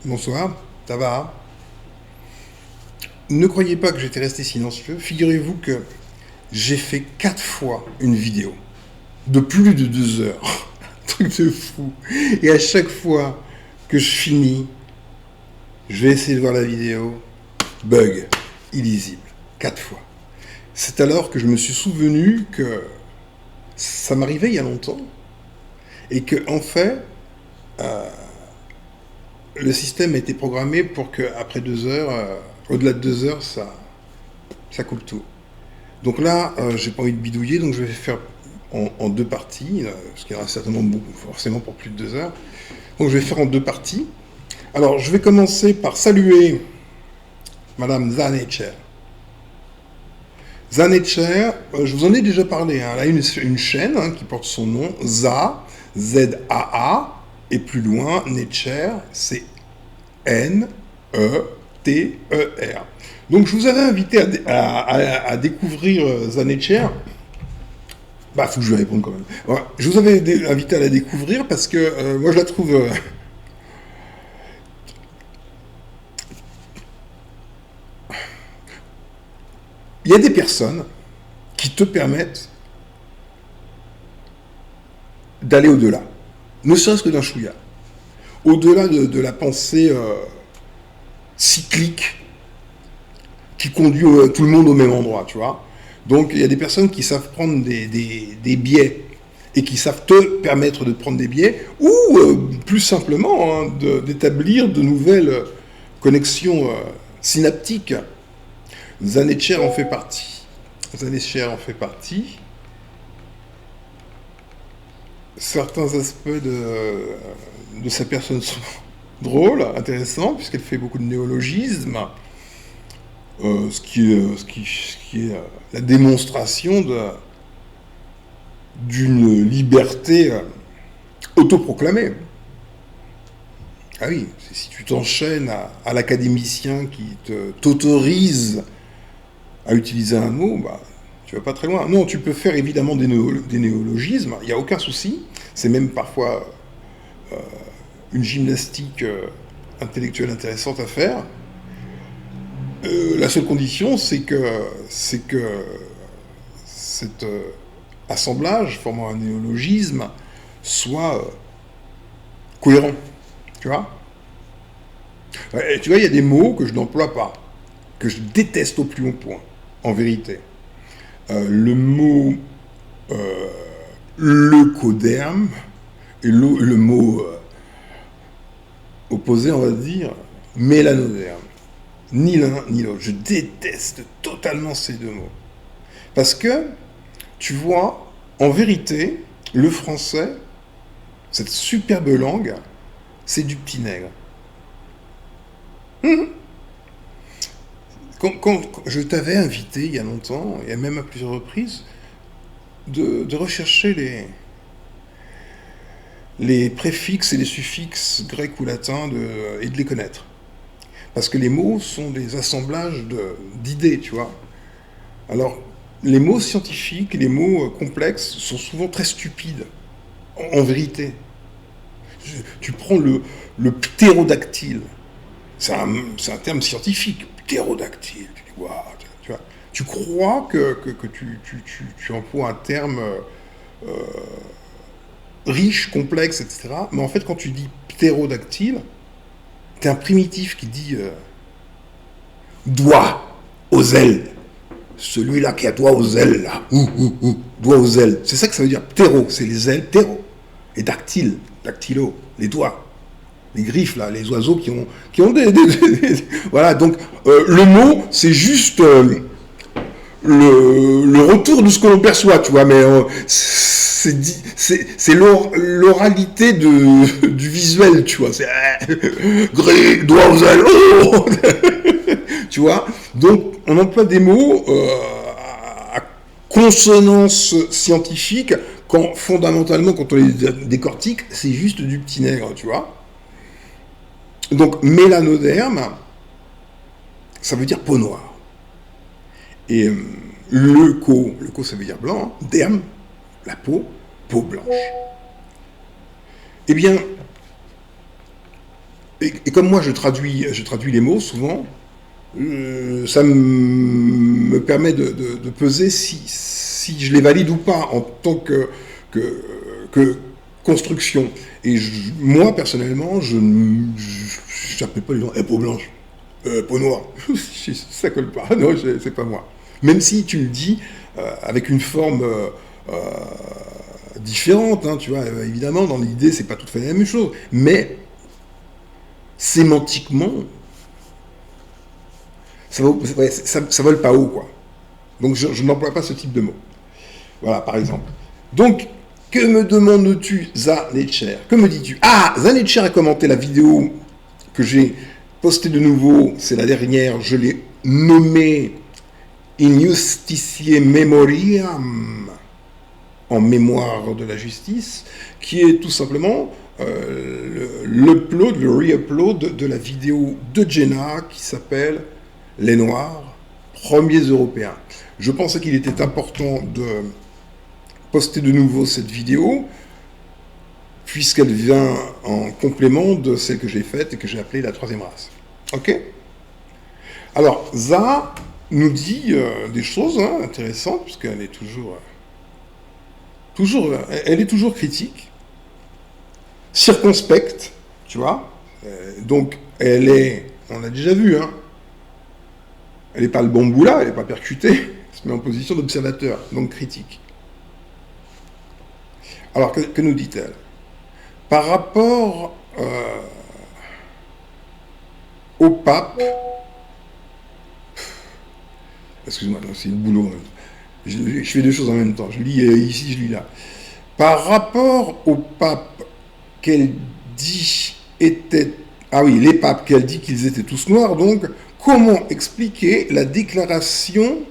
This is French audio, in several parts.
Bonsoir, ça va? Ne croyez pas que j'étais resté silencieux. Figurez-vous que j'ai fait 4 fois une vidéo de plus de 2 heures. Un truc de fou. Et à chaque fois que je finis, je vais essayer de voir la vidéo. Bug, illisible. 4 fois. C'est alors que je me suis souvenu que ça m'arrivait il y a longtemps et que en fait, le système a été programmé pour qu'après 2 heures, au-delà de 2 heures, ça coupe tout. Donc là, j'ai pas envie de bidouiller, donc je vais faire en 2 parties, parce qu'il y aura certainement beaucoup, forcément pour plus de 2 heures. Donc je vais faire en 2 parties. Alors je vais commencer par saluer Madame Zanecher. Zanecher, je vous en ai déjà parlé, hein. Elle a une chaîne qui porte son nom, Z-A-A, et plus loin, Netcher, c'est N-E-T-E-R. Donc je vous avais invité à découvrir Zanecher. Bah, faut que je lui réponde quand même. Voilà. Je vous avais invité à la découvrir parce que moi je la trouve. Il y a des personnes qui te permettent d'aller au-delà, ne serait-ce que d'un chouïa. Au-delà de la pensée cyclique qui conduit tout le monde au même endroit, tu vois. Donc il y a des personnes qui savent prendre des biais et qui savent te permettre de prendre des biais ou plus simplement d'établir de nouvelles connexions synaptiques. Zanecher en fait partie. Zanecher en fait partie. Certains aspects de sa personne sont drôles, intéressants, puisqu'elle fait beaucoup de néologismes. Ce qui est la démonstration d'une liberté autoproclamée. Ah oui, si tu t'enchaînes à l'académicien qui t'autorise à utiliser un mot, bah, tu vas pas très loin. Non, tu peux faire évidemment des néologismes, il n'y a aucun souci. C'est même parfois une gymnastique intellectuelle intéressante à faire. La seule condition, c'est que cet assemblage formant un néologisme soit cohérent. Tu vois? Et tu vois, il y a des mots que je n'emploie pas, que je déteste au plus haut point, en vérité. Le mot leucoderme et le mot opposé, on va dire, mélanoderme. Ni l'un ni l'autre. Je déteste totalement ces deux mots. Parce que, tu vois, en vérité, le français, cette superbe langue, c'est du petit nègre. Quand je t'avais invité il y a longtemps, et même à plusieurs reprises, de rechercher les préfixes et les suffixes grecs ou latins et de les connaître. Parce que les mots sont des assemblages d'idées, tu vois. Alors, les mots scientifiques, les mots complexes sont souvent très stupides, en vérité. Tu prends le ptérodactyle, c'est un terme scientifique, ptérodactyle. Tu dis, waouh, tu vois. Tu crois que tu emploies un terme riche, complexe, etc. Mais en fait, quand tu dis ptérodactyle, t'es un primitif qui dit doigt aux ailes. Celui-là qui a doigt aux ailes, là. Doigt aux ailes. C'est ça que ça veut dire. Ptéro, c'est les ailes, ptéro. Et dactyle, dactylo, les doigts. Les griffes, là, les oiseaux qui ont voilà, donc le mot, c'est juste le retour de ce que l'on perçoit, tu vois, mais c'est l'oralité du visuel, tu vois. C'est gris, doigt aux ailes, oh tu vois. Donc, on emploie des mots à consonance scientifique quand, fondamentalement, quand on les décortique, c'est juste du petit nègre, tu vois. Donc, mélanoderme, ça veut dire peau noire. Et leuco ça veut dire blanc, hein. Derme, la peau blanche. Eh bien, Et comme moi, je traduis les mots souvent, ça me permet de peser si je les valide ou pas en tant que construction. Et moi, personnellement, je n'appelle pas les gens peau blanche, peau noire. Ça colle pas. Non, c'est pas moi. Même si tu le dis avec une forme différente, hein, tu vois, évidemment, dans l'idée, c'est pas tout à fait la même chose. Mais sémantiquement, ça vole pas haut, quoi. Donc je n'emploie pas ce type de mot. Voilà, par exemple. Donc, que me demandes-tu, Zanetcher? Que me dis-tu? Ah, Zanetcher a commenté la vidéo que j'ai postée de nouveau, c'est la dernière, je l'ai nommée In Justitiae Memoriam, en mémoire de la justice, qui est tout simplement le re-upload de la vidéo de Jenna qui s'appelle Les Noirs, premiers Européens. Je pensais qu'il était important de poster de nouveau cette vidéo, puisqu'elle vient en complément de celle que j'ai faite et que j'ai appelée la troisième race. Ok? Alors, Za nous dit des choses intéressantes, puisqu'elle est elle est toujours critique, circonspecte, tu vois. Donc, on a déjà vu, hein, elle n'est pas le bambou là, elle n'est pas percutée, elle se met en position d'observateur, donc critique. Alors, que nous dit-elle? Par rapport au pape, excuse-moi, c'est le boulot. Je fais deux choses en même temps. Je lis ici, je lis là. Par rapport au pape qu'elle dit était... Ah oui, les papes qu'elle dit qu'ils étaient tous noirs, donc, comment expliquer la déclaration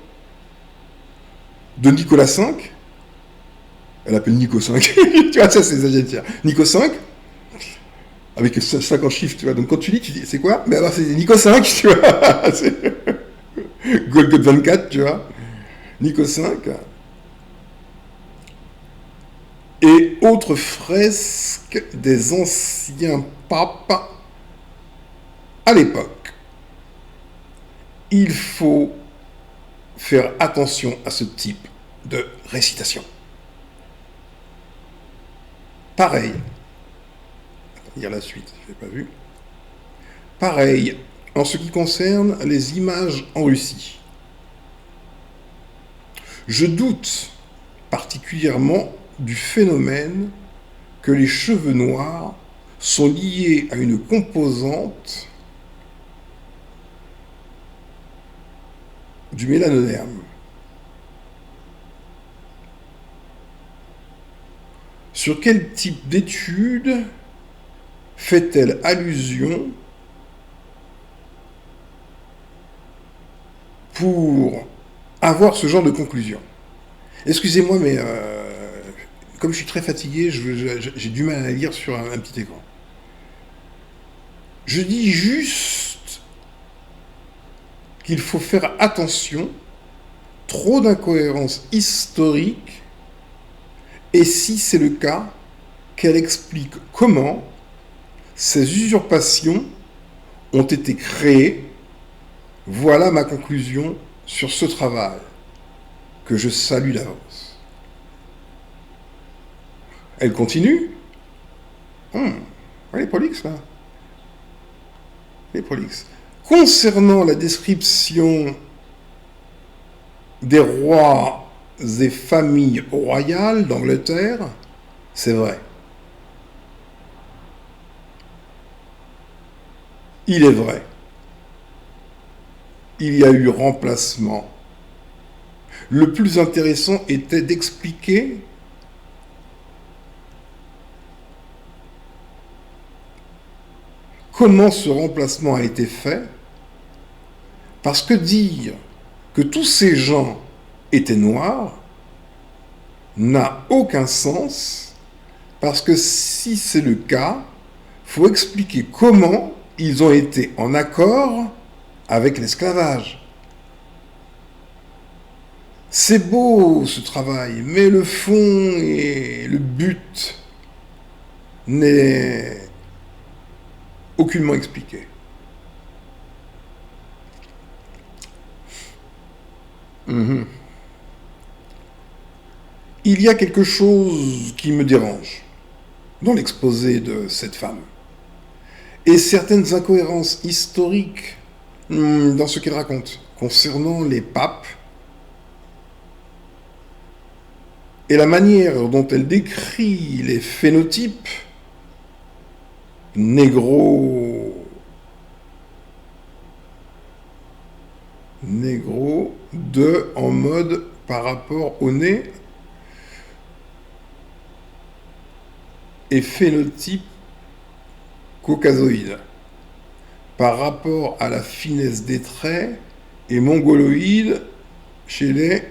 de Nicolas V? Elle appelle Nico V. Tu vois, ça, c'est les Argentins. Nico V, avec 50 chiffres, tu vois. Donc, quand tu dis, c'est quoi? Mais alors, c'est Nico V, tu vois. Golgot 24, tu vois. Nico V. Et autres fresques des anciens papes à l'époque. Il faut faire attention à ce type de récitation. Pareil. Attends, lire la suite, je ne l'ai pas vu. Pareil, en ce qui concerne les images en Russie. Je doute particulièrement du phénomène que les cheveux noirs sont liés à une composante du mélanoderme. Sur quel type d'étude fait-elle allusion pour avoir ce genre de conclusion? Excusez-moi, mais comme je suis très fatigué, j'ai du mal à lire sur un petit écran. Je dis juste qu'il faut faire attention, trop d'incohérences historiques, et si c'est le cas, qu'elle explique comment ces usurpations ont été créées. Voilà ma conclusion sur ce travail, que je salue d'avance. Elle continue. Elle est prolixe, là. Elle est prolixe. Concernant la description des rois et familles royales d'Angleterre, c'est vrai. Il est vrai. Il y a eu remplacement. Le plus intéressant était d'expliquer comment ce remplacement a été fait, parce que dire que tous ces gens étaient noirs n'a aucun sens, parce que si c'est le cas, il faut expliquer comment ils ont été en accord avec l'esclavage. C'est beau ce travail, mais le fond et le but n'est aucunement expliqué. Mhm. Il y a quelque chose qui me dérange dans l'exposé de cette femme, et certaines incohérences historiques dans ce qu'elle raconte concernant les papes et la manière dont elle décrit les phénotypes négro de en mode par rapport au nez et phénotype caucasoïde par rapport à la finesse des traits et mongoloïde chez les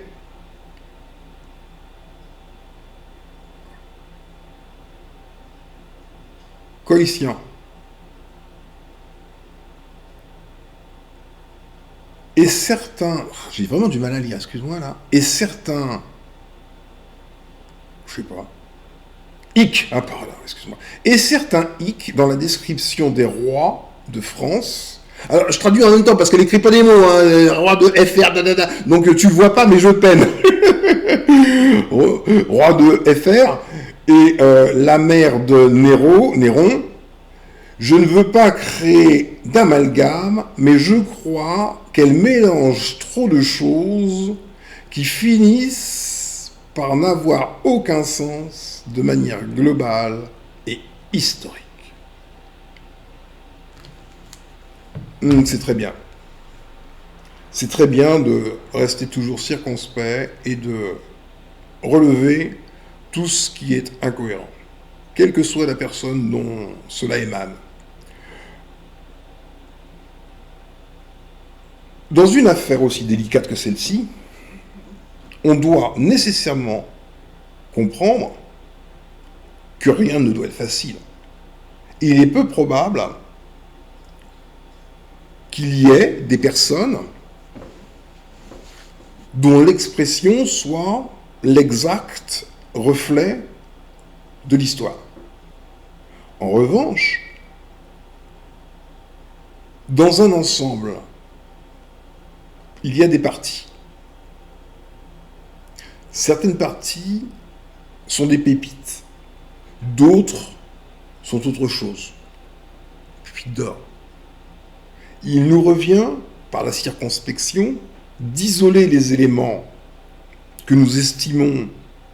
Coïtiens. Et certains, j'ai vraiment du mal à lire, excuse-moi là, et certains, je sais pas, hic, ah pardon, excuse-moi, et certains hic dans la description des rois de France. Alors je traduis en même temps parce qu'elle écrit pas des mots, hein, roi de FR, dadada, donc tu le vois pas mais je peine. Roi de FR et la mère de Néron. Je ne veux pas créer d'amalgame, mais je crois qu'elle mélange trop de choses qui finissent par n'avoir aucun sens de manière globale et historique. C'est très bien. C'est très bien de rester toujours circonspect et de relever tout ce qui est incohérent, quelle que soit la personne dont cela émane. Dans une affaire aussi délicate que celle-ci, on doit nécessairement comprendre que rien ne doit être facile. Il est peu probable qu'il y ait des personnes dont l'expression soit l'exact reflet de l'histoire. En revanche, dans un ensemble, il y a des parties. Certaines parties sont des pépites, d'autres sont autre chose, pépites d'or. Il nous revient, par la circonspection, d'isoler les éléments que nous estimons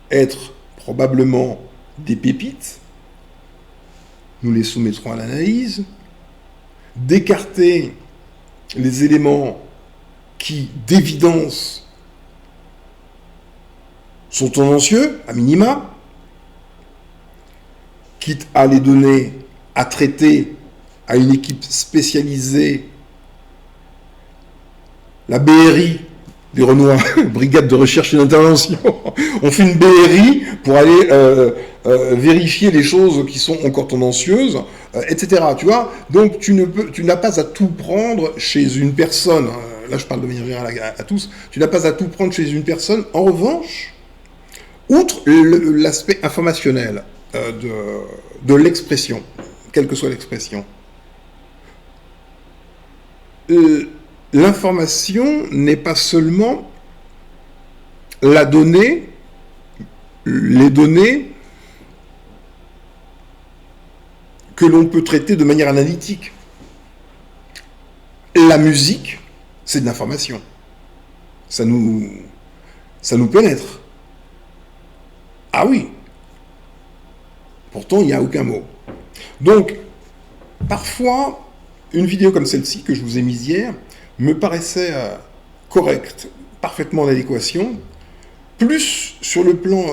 être probablement des pépites, nous les soumettrons à l'analyse, d'écarter les éléments qui, d'évidence, sont tendancieux, à minima, quitte à les donner à traiter à une équipe spécialisée, la BRI des Renois, Brigade de recherche et d'intervention. On fait une BRI pour aller vérifier les choses qui sont encore tendancieuses, etc. Tu vois. Donc tu n'as pas à tout prendre chez une personne. Là, je parle de manière générale à tous. Tu n'as pas à tout prendre chez une personne. En revanche, outre l'aspect informationnel de l'expression, quelle que soit l'expression, l'information n'est pas seulement la donnée, les données que l'on peut traiter de manière analytique. La musique, c'est de l'information. Ça nous pénètre. Ah oui. Pourtant, il n'y a aucun mot. Donc, parfois, une vidéo comme celle-ci, que je vous ai mise hier, me paraissait correcte, parfaitement en adéquation, plus sur le plan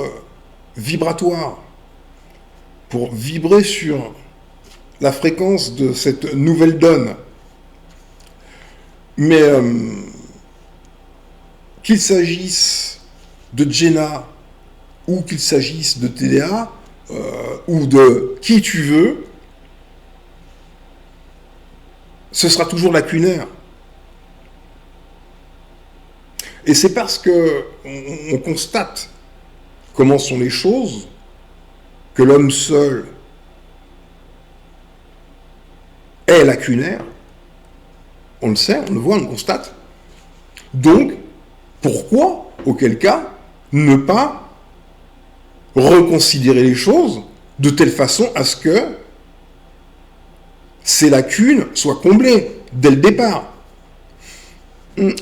vibratoire, pour vibrer sur la fréquence de cette nouvelle donne. Mais qu'il s'agisse de Jenna, ou qu'il s'agisse de TDA, ou de qui tu veux, ce sera toujours lacunaire. Et c'est parce que on constate comment sont les choses que l'homme seul est lacunaire. On le sait, on le voit, on le constate. Donc, pourquoi, auquel cas, ne pas reconsidérer les choses de telle façon à ce que ces lacunes soient comblées dès le départ.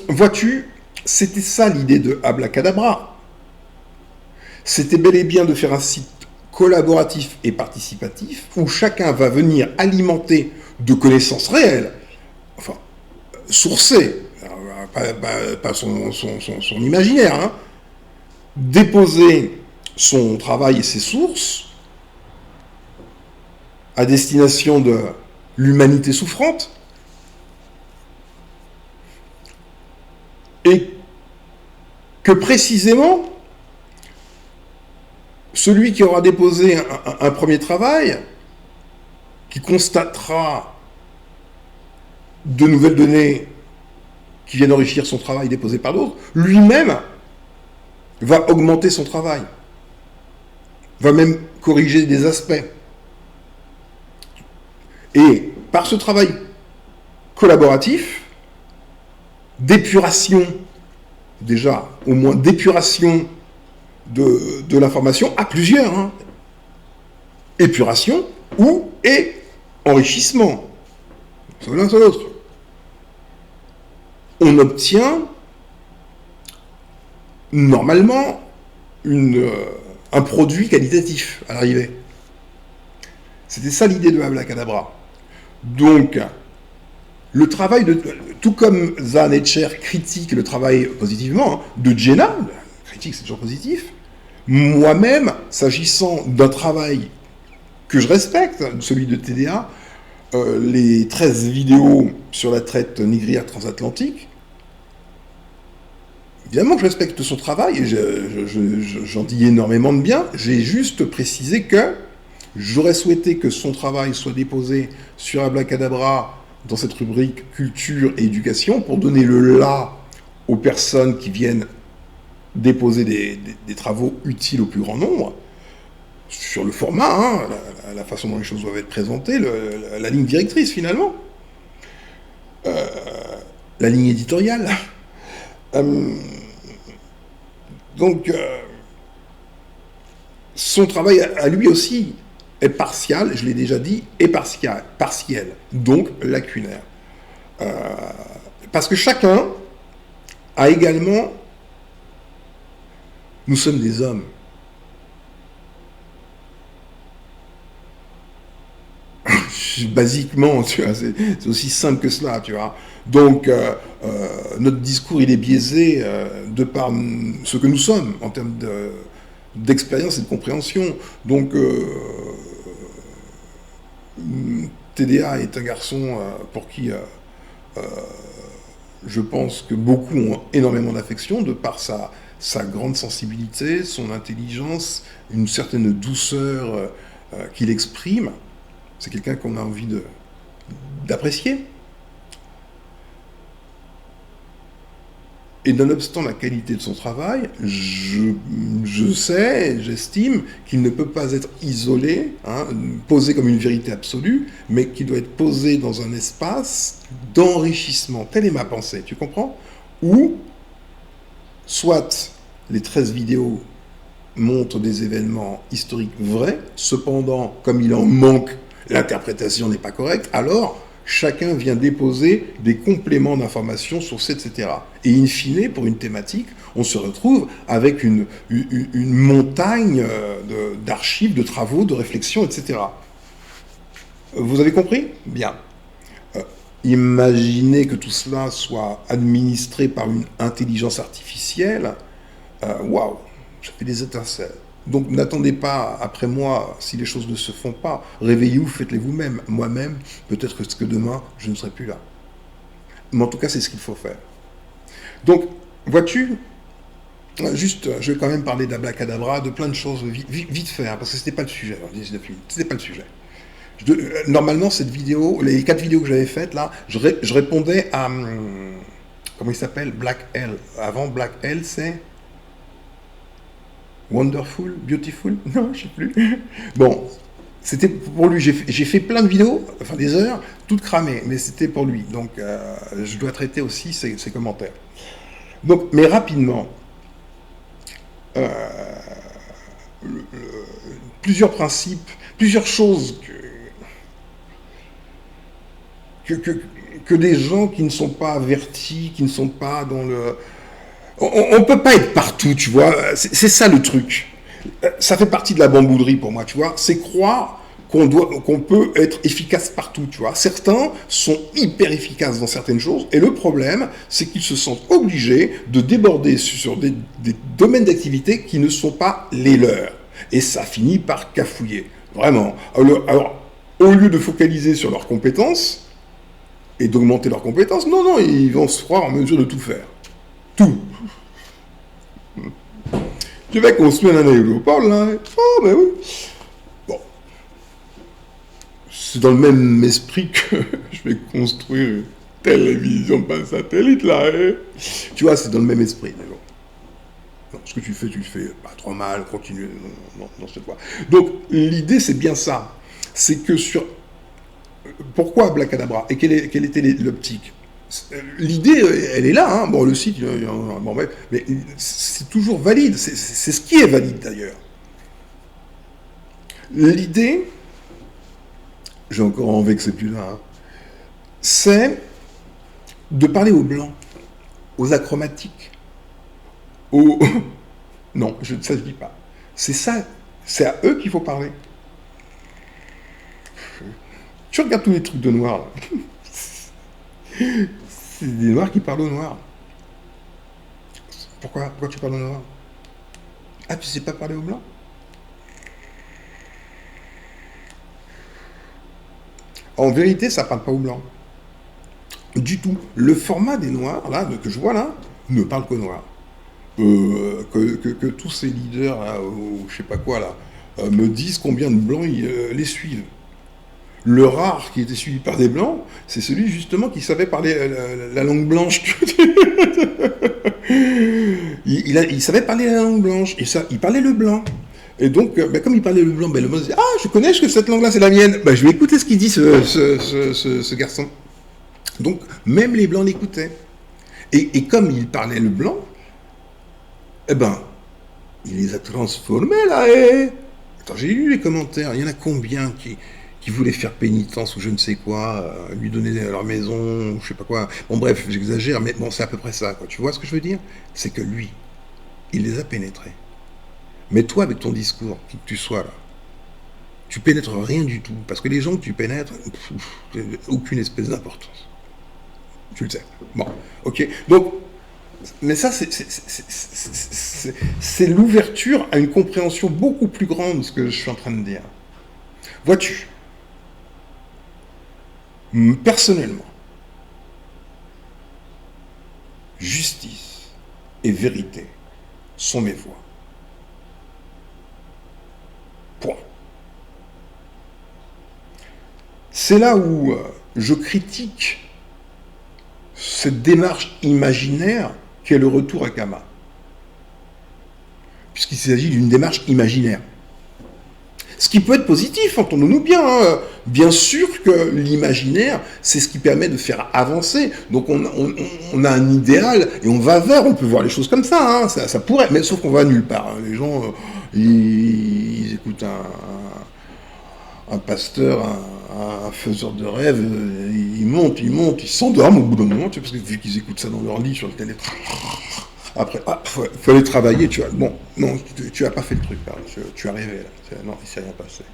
Vois-tu, c'était ça l'idée de Abracadabra. C'était bel et bien de faire un site collaboratif et participatif où chacun va venir alimenter de connaissances réelles, enfin, sourcées, pas son imaginaire, hein, déposer son travail et ses sources à destination de l'humanité souffrante, et que précisément celui qui aura déposé un premier travail, qui constatera de nouvelles données qui viennent enrichir son travail déposé par d'autres, lui-même va augmenter son travail, va même corriger des aspects. Et par ce travail collaboratif, d'épuration, déjà, au moins d'épuration de l'information à plusieurs, hein. Épuration ou et enrichissement, soit l'un soit l'autre. On obtient normalement un produit qualitatif à l'arrivée. C'était ça l'idée de Abracadabra. Donc, le travail tout comme Zahn et Etcher critiquent le travail positivement, hein, de Jenna, critique c'est toujours positif, moi-même, s'agissant d'un travail que je respecte, celui de TDA, les 13 vidéos sur la traite négrière transatlantique, évidemment que je respecte son travail, et j'en dis énormément de bien, j'ai juste précisé que j'aurais souhaité que son travail soit déposé sur Abracadabra dans cette rubrique culture et éducation pour donner le là aux personnes qui viennent déposer des travaux utiles au plus grand nombre, sur le format, hein, la façon dont les choses doivent être présentées, la ligne directrice finalement, la ligne éditoriale. Donc, son travail à lui aussi est partial, je l'ai déjà dit, et partiel, donc lacunaire. Parce que chacun a également... Nous sommes des hommes. Basiquement, tu vois, c'est aussi simple que cela, tu vois. Donc, notre discours, il est biaisé de par ce que nous sommes, en termes d'expérience et de compréhension. Donc, TDA est un garçon pour qui je pense que beaucoup ont énormément d'affection, de par sa grande sensibilité, son intelligence, une certaine douceur qu'il exprime. C'est quelqu'un qu'on a envie d'apprécier. Et nonobstant la qualité de son travail, je sais, j'estime qu'il ne peut pas être isolé, hein, posé comme une vérité absolue, mais qu'il doit être posé dans un espace d'enrichissement. Telle est ma pensée, tu comprends? Où, soit les 13 vidéos montrent des événements historiques vrais, cependant, comme il en manque, l'interprétation n'est pas correcte, alors chacun vient déposer des compléments d'informations, sources, etc. Et in fine, pour une thématique, on se retrouve avec une montagne d'archives, de travaux, de réflexions, etc. Vous avez compris? Bien. Imaginez que tout cela soit administré par une intelligence artificielle. Waouh, ça fait des étincelles. Donc n'attendez pas après moi si les choses ne se font pas. Réveillez-vous, faites-les vous-même. Moi-même, peut-être que demain, je ne serai plus là. Mais en tout cas, c'est ce qu'il faut faire. Donc, vois-tu, juste, je vais quand même parler d'Abracadabra, de plein de choses vite fait, hein, parce que c'était pas le sujet, alors, 19 minutes, c'était pas le sujet. Normalement, cette vidéo, les 4 vidéos que j'avais faites, là, je répondais à, comment il s'appelle, Black L. Avant, Black L, c'est... Wonderful, Beautiful, non, je sais plus. Bon, c'était pour lui, j'ai fait plein de vidéos, enfin des heures, toutes cramées, mais c'était pour lui. Donc, je dois traiter aussi ses commentaires. Donc, mais rapidement, plusieurs principes, plusieurs choses que des gens qui ne sont pas avertis, qui ne sont pas dans le... On ne peut pas être partout, tu vois. C'est ça le truc. Ça fait partie de la bamboulerie pour moi, tu vois. C'est croire qu'on peut être efficace partout, tu vois. Certains sont hyper efficaces dans certaines choses, et le problème, c'est qu'ils se sentent obligés de déborder sur des domaines d'activité qui ne sont pas les leurs. Et ça finit par cafouiller, vraiment. Alors, au lieu de focaliser sur leurs compétences, et d'augmenter leurs compétences, non, ils vont se croire en mesure de tout faire. Tout. Je vais construire un aéroport, là. Oh, ben oui. Bon. C'est dans le même esprit que je vais construire une télévision par satellite, là. Hein. Tu vois, c'est dans le même esprit. Mais bon. Non, ce que tu le fais pas trop mal, continue. Non, c'est pas. Donc, l'idée, c'est bien ça. C'est que sur... Pourquoi Black Cadabra? Et quelle était l'optique? L'idée, elle est là, hein. Bon, le site, bon, mais c'est toujours valide, c'est ce qui est valide d'ailleurs. L'idée, j'ai encore envie que c'est plus là, hein, c'est de parler aux blancs, aux achromatiques, aux... Non, ça je dis pas. C'est ça, c'est à eux qu'il faut parler. Tu regardes tous les trucs de noirs, là. C'est des noirs qui parlent aux noirs. Pourquoi tu parles aux noirs? Ah, tu sais pas parler aux blancs? En vérité, ça parle pas aux blancs. Du tout. Le format des noirs, là, que je vois là, ne parle qu'aux noirs. Que tous ces leaders, là, ou je sais pas quoi, là, me disent combien de blancs les suivent. Le rare qui était suivi par des blancs, c'est celui justement qui savait parler la langue blanche. il savait parler la langue blanche, et ça, il parlait le blanc. Et donc, comme il parlait le blanc, le blanc disait, ah, je connais que cette langue-là, c'est la mienne. Je vais écouter ce qu'il dit, ce garçon. Donc, même les blancs l'écoutaient. Et comme il parlait le blanc, il les a transformés, là. Attends, j'ai lu les commentaires, il y en a combien qui voulaient faire pénitence ou je ne sais quoi, lui donner leur maison, ou je sais pas quoi. Bon, bref, j'exagère, mais bon, c'est à peu près ça, quoi. Tu vois ce que je veux dire? C'est que lui, il les a pénétrés. Mais toi, avec ton discours, qui que tu sois là, tu pénètres rien du tout. Parce que les gens que tu pénètres, aucune espèce d'importance. Tu le sais. Bon, ok. Donc, mais ça, c'est l'ouverture à une compréhension beaucoup plus grande de ce que je suis en train de dire. Vois-tu, personnellement, justice et vérité sont mes voix. Point. C'est là où je critique cette démarche imaginaire qu'est le retour à Kama. Puisqu'il s'agit d'une démarche imaginaire. Ce qui peut être positif, entendons-nous bien. Hein. Bien sûr que l'imaginaire, c'est ce qui permet de faire avancer. Donc on a un idéal et on va vers, on peut voir les choses comme ça. Hein. Ça pourrait, mais sauf qu'on va nulle part. Hein. Les gens, ils écoutent un pasteur, un faiseur de rêves, ils montent, ils s'endorment au bout d'un moment, tu sais, parce que vu qu'ils écoutent ça dans leur lit sur le téléphone. Après, faut aller travailler, tu vois. Bon, non, tu as pas fait le truc, là. Tu as rêvé, là. Non, il s'est rien passé.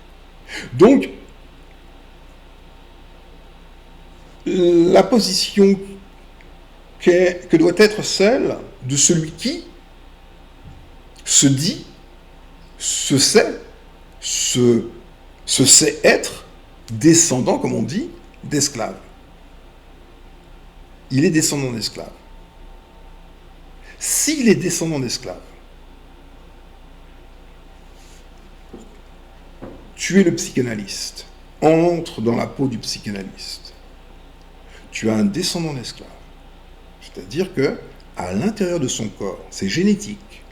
Donc, la position que doit être celle de celui qui se dit, se sait, se sait être descendant, comme on dit, d'esclaves. Il est descendant d'esclaves. S'il est descendant d'esclaves, tu es le psychanalyste. Entre dans la peau du psychanalyste. Tu as un descendant d'esclaves. C'est-à-dire que, à l'intérieur de son corps, c'est génétique.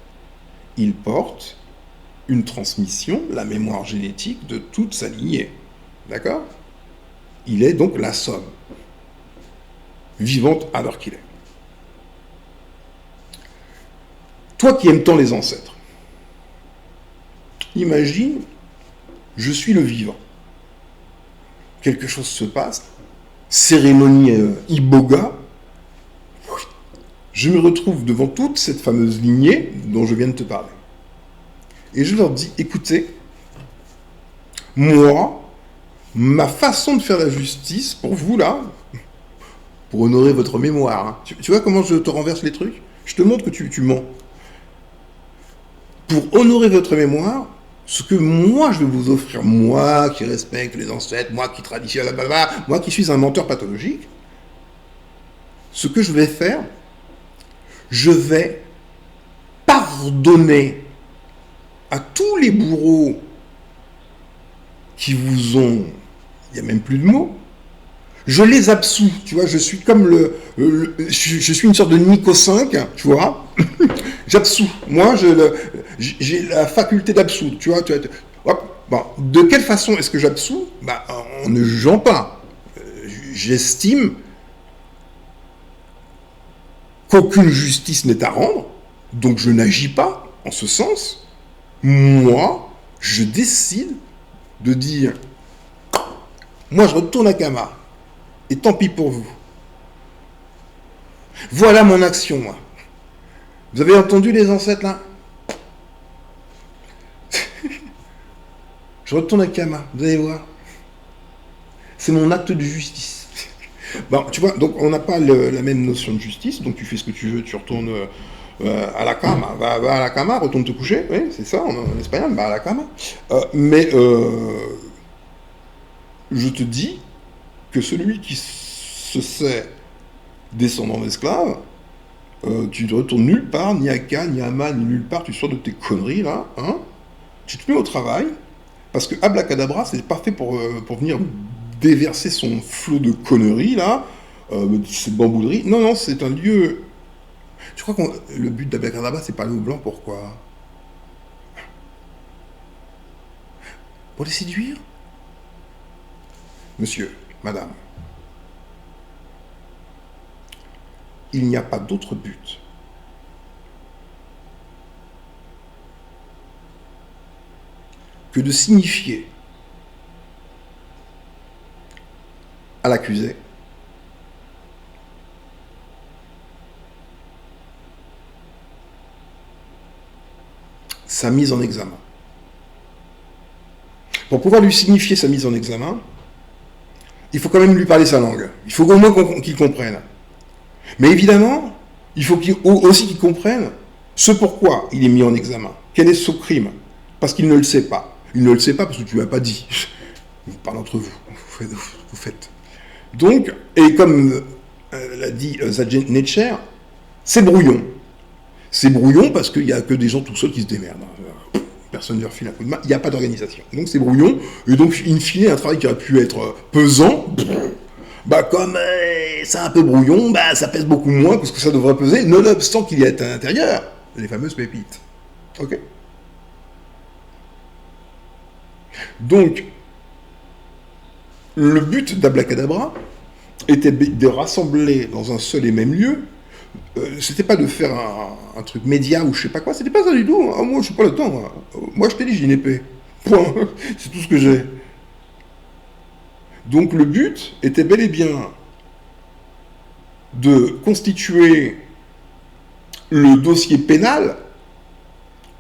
Il porte une transmission, la mémoire génétique de toute sa lignée. D'accord? Il est donc la somme vivante à l'heure qu'il est. Toi qui aimes tant les ancêtres, imagine, je suis le vivant. Quelque chose se passe, cérémonie iboga, je me retrouve devant toute cette fameuse lignée dont je viens de te parler. Et je leur dis, écoutez, moi, ma façon de faire la justice, pour vous là, pour honorer votre mémoire, hein, tu vois comment je te renverse les trucs? Je te montre que tu mens. Pour honorer votre mémoire, ce que moi je vais vous offrir, moi qui respecte les ancêtres, moi qui traditionne la baba, moi qui suis un menteur pathologique, ce que je vais faire, je vais pardonner à tous les bourreaux qui vous ont, il n'y a même plus de mots, je les absous, tu vois, je suis comme je suis une sorte de Nico 5, tu vois, j'absous, moi j'ai la faculté d'absoudre, tu vois, hop, bon, de quelle façon est-ce que j'absous? Bah, en ne jugeant pas, j'estime qu'aucune justice n'est à rendre, donc je n'agis pas en ce sens, moi, je décide de dire, moi je retourne à Kama, et tant pis pour vous. Voilà mon action, moi. Vous avez entendu les ancêtres, là? Je retourne à Kama, vous allez voir. C'est mon acte de justice. Bon, tu vois, donc on n'a pas la même notion de justice, donc tu fais ce que tu veux, tu retournes à la cama, va à la cama, retourne te coucher, oui, c'est ça, en espagnol, va à la cama. Mais je te dis que celui qui se sait descendant d'esclaves, tu ne retournes nulle part, ni à Cannes, ni à Man, ni nulle part, tu sors de tes conneries là, hein, tu te mets au travail, parce que Abracadabra, c'est parfait pour venir déverser son flot de conneries là, ces bambouleries. Non, non, c'est un lieu. Je crois que le but d'Abracadabra, c'est parler aux blancs, pourquoi? Pour les séduire? Monsieur, madame, il n'y a pas d'autre but que de signifier à l'accusé sa mise en examen. Pour pouvoir lui signifier sa mise en examen, il faut quand même lui parler sa langue. Il faut au moins qu'il comprenne. Mais évidemment, il faut aussi qu'il comprenne ce pourquoi il est mis en examen. Quel est son crime? Parce qu'il ne le sait pas. Il ne le sait pas parce que tu ne l'as pas dit. Vous parlez entre vous. Vous faites. Donc, et comme l'a dit Zadjen Netcher, c'est brouillon. C'est brouillon parce qu'il n'y a que des gens tout seuls qui se démerdent. Personne ne leur file un coup de main. Il n'y a pas d'organisation. Donc c'est brouillon. Et donc, in fine, un travail qui aurait pu être pesant, bah comme c'est un peu brouillon, bah ça pèse beaucoup moins que ce que ça devrait peser, nonobstant qu'il y ait à l'intérieur les fameuses pépites. Ok? Donc, le but d'Abracadabra était de rassembler dans un seul et même lieu. C'était pas de faire un truc média ou je sais pas quoi, c'était pas ça du tout. Ah, moi, je suis pas le temps. Moi, je t'ai dit, j'ai une épée. Point. C'est tout ce que j'ai. Donc, le but était bel et bien de constituer le dossier pénal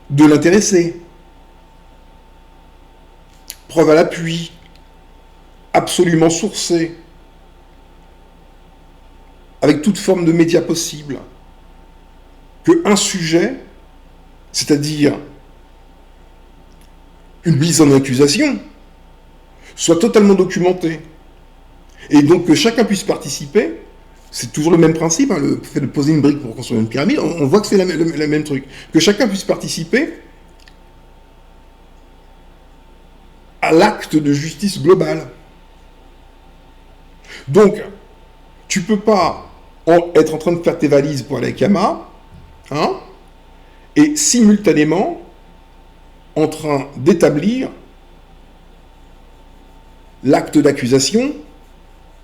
de l'intéressé. Preuve à l'appui, absolument sourcée, avec toute forme de médias possible, qu'un sujet, c'est-à-dire une mise en accusation, soit totalement documenté. Et donc que chacun puisse participer, c'est toujours le même principe, hein, le fait de poser une brique pour construire une pyramide, on voit que c'est le même truc. Que chacun puisse participer à l'acte de justice globale. Donc, tu peux pas être en train de faire tes valises pour aller à Kama, hein, et simultanément en train d'établir l'acte d'accusation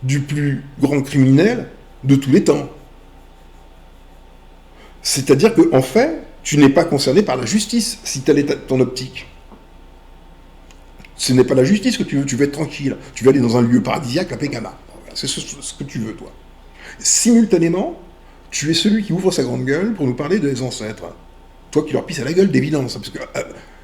du plus grand criminel de tous les temps. C'est-à-dire qu'en fait, tu n'es pas concerné par la justice, si telle est ton optique. Ce n'est pas la justice que tu veux être tranquille. Tu veux aller dans un lieu paradisiaque, la Pégama. C'est ce que tu veux, toi. Simultanément, tu es celui qui ouvre sa grande gueule pour nous parler des ancêtres. Toi qui leur pisses à la gueule d'évidence. Parce que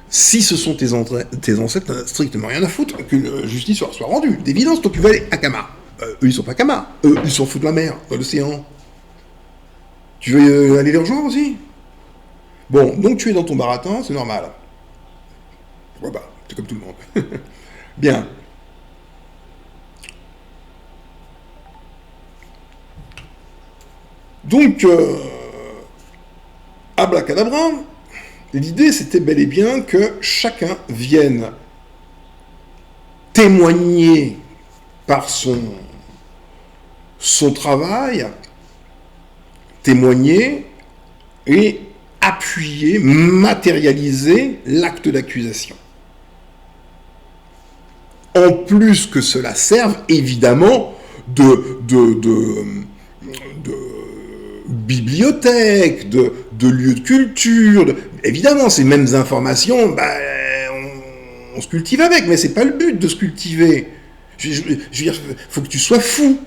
si ce sont tes ancêtres, t'as strictement rien à foutre que la justice soit rendue. D'évidence, toi tu vas aller à Kama. Eux, ils sont pas Kama. Eux, ils s'en foutent de la mer, de l'océan. Tu veux aller les rejoindre aussi? Bon, donc tu es dans ton baratin, c'est normal. Ouais, bah, c'est comme tout le monde. Bien. Donc, abracadabra, l'idée c'était bel et bien que chacun vienne témoigner par son travail, témoigner et appuyer, matérialiser l'acte d'accusation. En plus que cela serve évidemment de bibliothèque, de lieux de culture. Évidemment, ces mêmes informations, on se cultive avec, mais c'est pas le but de se cultiver. Je veux dire, faut que tu sois fou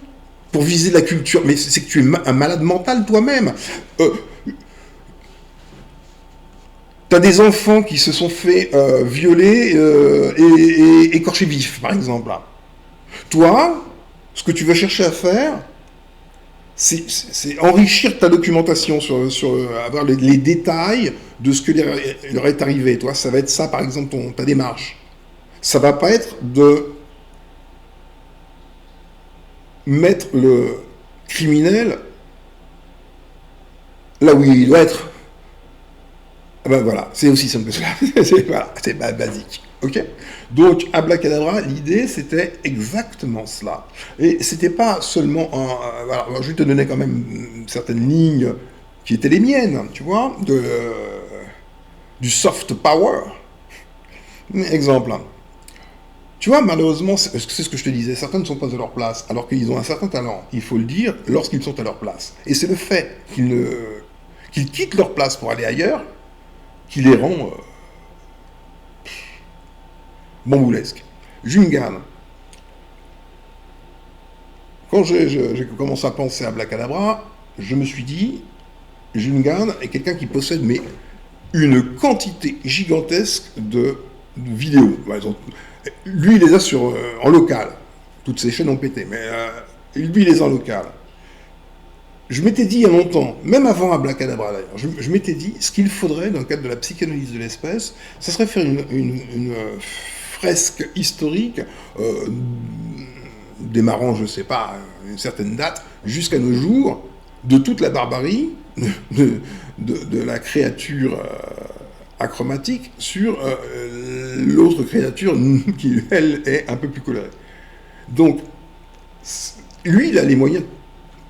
pour viser la culture. Mais c'est que tu es un malade mental toi-même. T'as des enfants qui se sont fait violer et écorcher vif, par exemple. Toi, ce que tu vas chercher à faire, c'est enrichir ta documentation sur avoir les détails de ce que leur est arrivé. Toi, ça va être ça, par exemple, ta démarche. Ça va pas être de mettre le criminel là où il doit être. Ben voilà, c'est aussi simple que cela. c'est basique. Ok. Donc, abracadabra, l'idée, c'était exactement cela. Et c'était pas seulement voilà, je vais te donner quand même certaines lignes qui étaient les miennes, tu vois, du soft power. Exemple. Tu vois, malheureusement, c'est ce que je te disais, certains ne sont pas à leur place, alors qu'ils ont un certain talent, il faut le dire, lorsqu'ils sont à leur place. Et c'est le fait qu'ils quittent leur place pour aller ailleurs qui les rend bamboulesques. Jungan. Quand j'ai commencé à penser à Abracadabra, je me suis dit, Jungan est quelqu'un qui possède une quantité gigantesque de vidéos. Lui, il les a en local. Toutes ses chaînes ont pété, mais lui, il les a en local. Je m'étais dit il y a longtemps, même avant Abracadabra d'ailleurs, je m'étais dit, ce qu'il faudrait dans le cadre de la psychanalyse de l'espèce, ça serait faire une fresque historique, démarrant, je ne sais pas, une certaine date, jusqu'à nos jours, de toute la barbarie de la créature achromatique sur l'autre créature qui, elle, est un peu plus colorée. Donc, lui, il a les moyens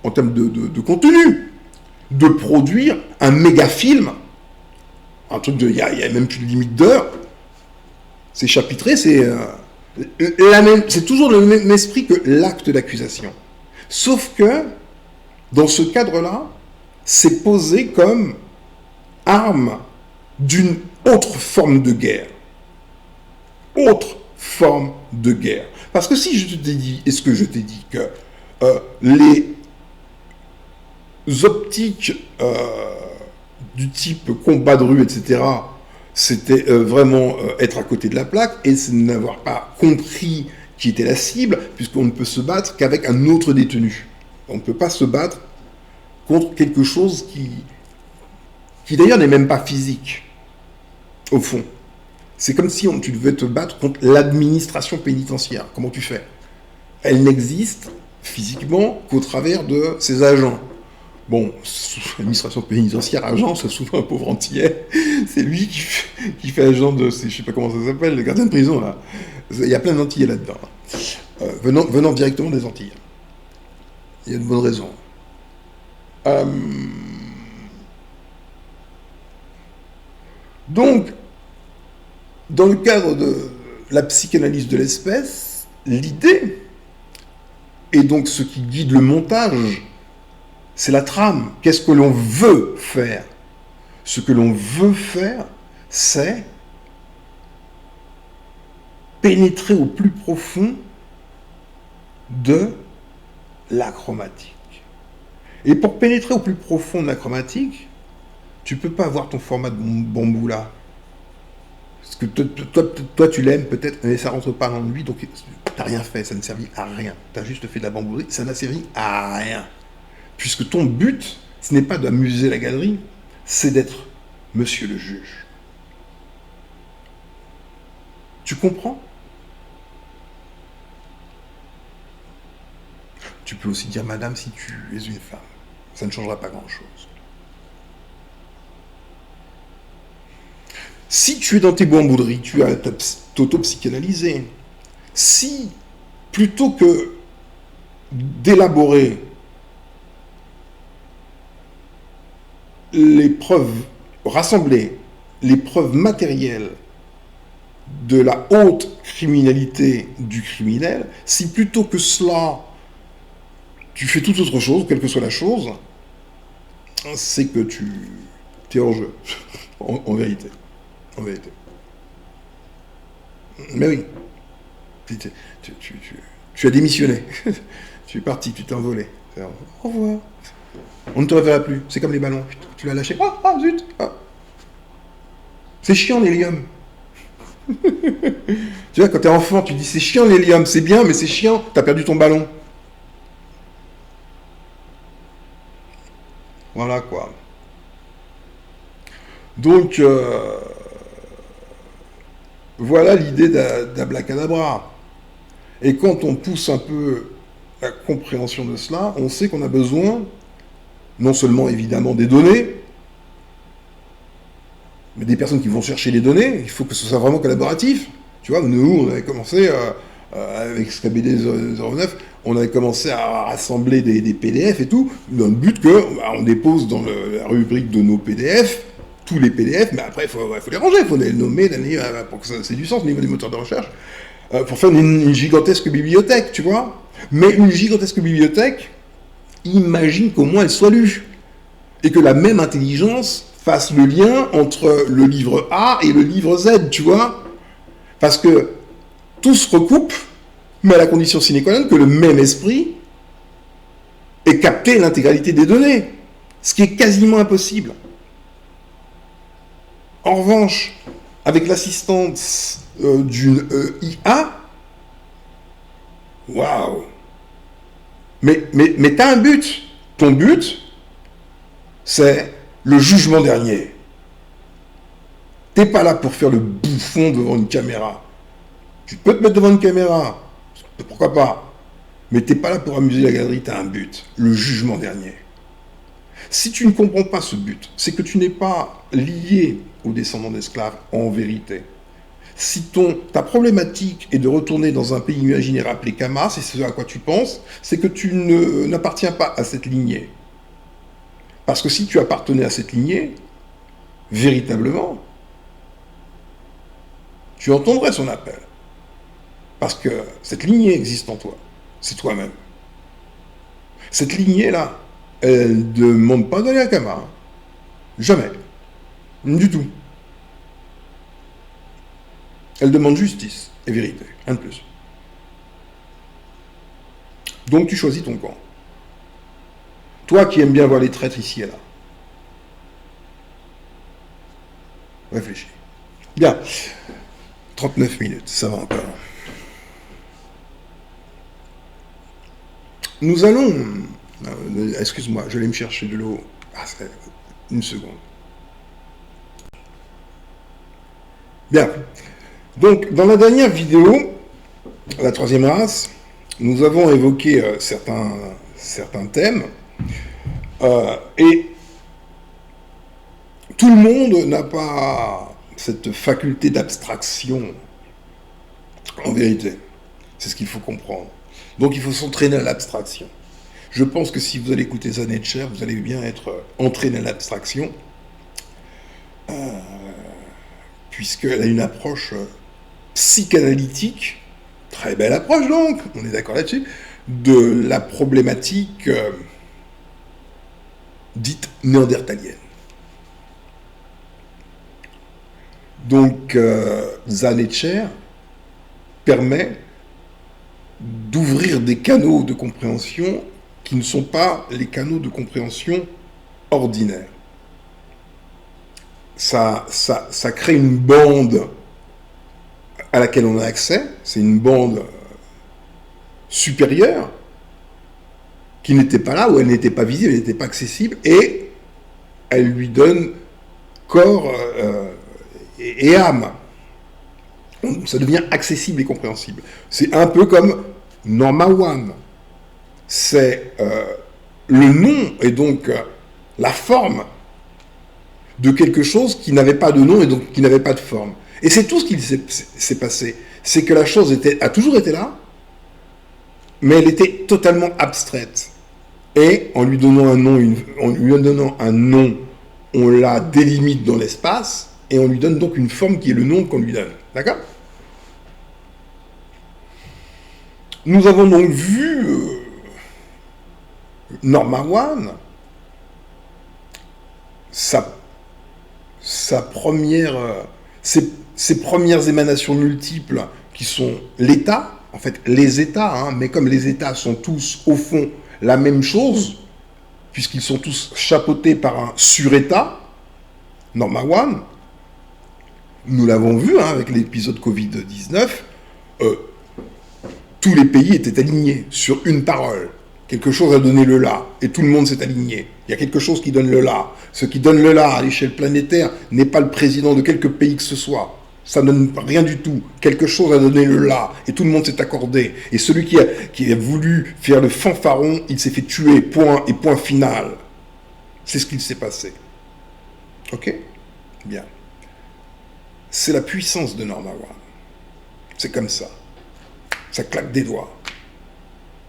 en termes de contenu, de produire un méga film, un truc il y a même plus de limite d'heure. C'est chapitré, c'est toujours le même esprit que l'acte d'accusation. Sauf que, dans ce cadre-là, c'est posé comme arme d'une autre forme de guerre. Autre forme de guerre. Parce que si je t'ai dit, est-ce que je t'ai dit que les optiques du type combat de rue, etc., c'était vraiment être à côté de la plaque et n'avoir pas compris qui était la cible, puisqu'on ne peut se battre qu'avec un autre détenu. On ne peut pas se battre contre quelque chose qui d'ailleurs n'est même pas physique, au fond. C'est comme si tu devais te battre contre l'administration pénitentiaire. Comment tu fais? Elle n'existe physiquement qu'au travers de ses agents. Bon, l'administration pénitentiaire, agent, c'est souvent un pauvre antillais. C'est lui qui fait agent de, je sais pas comment ça s'appelle, le gardien de prison, là. Il y a plein d'antillais là-dedans. Venant directement des Antilles. Il y a de bonnes raisons. Donc, dans le cadre de la psychanalyse de l'espèce, l'idée, Et donc, ce qui guide le montage, c'est la trame. Qu'est-ce que l'on veut faire? Ce que l'on veut faire, c'est pénétrer au plus profond de la chromatique. Et pour pénétrer au plus profond de la chromatique, tu peux pas avoir ton format de bambou là. Parce que toi tu l'aimes peut-être, mais ça rentre pas dans lui, donc t'as rien fait, ça ne servit à rien. T'as juste fait de la bambouserie, ça n'a servi à rien. Puisque ton but, ce n'est pas d'amuser la galerie, c'est d'être monsieur le juge. Tu comprends? Tu peux aussi dire madame si tu es une femme. Ça ne changera pas grand-chose. Si tu es dans tes bambouderies, tu as t'auto-psychanalyser. Si, plutôt que d'élaborer les preuves, rassembler les preuves matérielles de la haute criminalité du criminel, si plutôt que cela, tu fais toute autre chose, quelle que soit la chose, c'est que tu es hors jeu, en vérité. En vérité. Mais oui, tu as démissionné, tu es parti, tu t'es envolé. Au revoir. On ne te reverra plus, c'est comme les ballons, tu l'as lâché, zut. C'est chiant l'hélium. Tu vois, quand t'es enfant, tu dis c'est chiant l'hélium, c'est bien, mais c'est chiant, t'as perdu ton ballon. Voilà quoi. Donc, voilà l'idée d'Abracadabra. Et quand on pousse un peu la compréhension de cela, on sait qu'on a besoin, non seulement évidemment des données, mais des personnes qui vont chercher les données. Il faut que ce soit vraiment collaboratif. Tu vois, nous, on avait commencé, avec SKBD 09, on avait commencé à rassembler des PDF et tout, dans le but qu'on dépose dans la rubrique de nos PDF, tous les PDF, mais après, il faut les ranger, il faut les nommer, pour que ça ait du sens au niveau des moteurs de recherche, pour faire une gigantesque bibliothèque, tu vois. Mais une gigantesque bibliothèque, imagine qu'au moins elle soit lue. Et que la même intelligence fasse le lien entre le livre A et le livre Z, tu vois. Parce que tout se recoupe, mais à la condition sine qua non que le même esprit ait capté l'intégralité des données. Ce qui est quasiment impossible. En revanche, avec l'assistance d'une IA, waouh! Mais t'as un but. Ton but, c'est le jugement dernier. T'es pas là pour faire le bouffon devant une caméra. Tu peux te mettre devant une caméra, pourquoi pas. Mais t'es pas là pour amuser la galerie, t'as un but, le jugement dernier. Si tu ne comprends pas ce but, c'est que tu n'es pas lié aux descendants d'esclaves en vérité. Si ta problématique est de retourner dans un pays imaginaire appelé Kama, c'est ce à quoi tu penses, c'est que tu n'appartiens pas à cette lignée. Parce que si tu appartenais à cette lignée, véritablement, tu entendrais son appel. Parce que cette lignée existe en toi. C'est toi-même. Cette lignée-là, elle ne demande pas d'aller à Kama. Hein. Jamais. Du tout. Elle demande justice et vérité. Un de plus. Donc tu choisis ton camp. Toi qui aimes bien voir les traîtres ici et là. Réfléchis. Bien. 39 minutes, ça va encore. Nous allons... excuse-moi, j'allais me chercher de l'eau. Une seconde. Bien. Donc, dans la dernière vidéo, la troisième race, nous avons évoqué certains thèmes. Et tout le monde n'a pas cette faculté d'abstraction, en vérité. C'est ce qu'il faut comprendre. Donc il faut s'entraîner à l'abstraction. Je pense que si vous allez écouter Zanecher, vous allez bien être entraîné à l'abstraction, puisqu'elle a une approche psychanalytique, très belle approche donc, on est d'accord là-dessus, de la problématique dite néandertalienne. Donc, Zanetcher permet d'ouvrir des canaux de compréhension qui ne sont pas les canaux de compréhension ordinaires. Ça crée une bande à laquelle on a accès, c'est une bande supérieure qui n'était pas là, où elle n'était pas visible, elle n'était pas accessible, et elle lui donne corps et âme. Ça devient accessible et compréhensible. C'est un peu comme Norma One. C'est le nom et donc la forme de quelque chose qui n'avait pas de nom et donc qui n'avait pas de forme. Et c'est tout ce qui s'est passé. C'est que la chose a toujours été là, mais elle était totalement abstraite. Et en lui donnant un nom, on la délimite dans l'espace, et on lui donne donc une forme qui est le nom qu'on lui donne. D'accord ? Nous avons donc vu Norma One, ses premières émanations multiples qui sont l'État, en fait les États, mais comme les États sont tous au fond la même chose, puisqu'ils sont tous chapeautés par un sur-État, Norma One, nous l'avons vu avec l'épisode Covid-19, tous les pays étaient alignés sur une parole. Quelque chose a donné le là, et tout le monde s'est aligné. Il y a quelque chose qui donne le là. Ce qui donne le là à l'échelle planétaire n'est pas le président de quelque pays que ce soit. Ça ne donne rien du tout. Quelque chose a donné le là, et tout le monde s'est accordé. Et celui qui a voulu faire le fanfaron, il s'est fait tuer, point et point final. C'est ce qu'il s'est passé. Ok ? Bien. C'est la puissance de Norma One. C'est comme ça. Ça claque des doigts.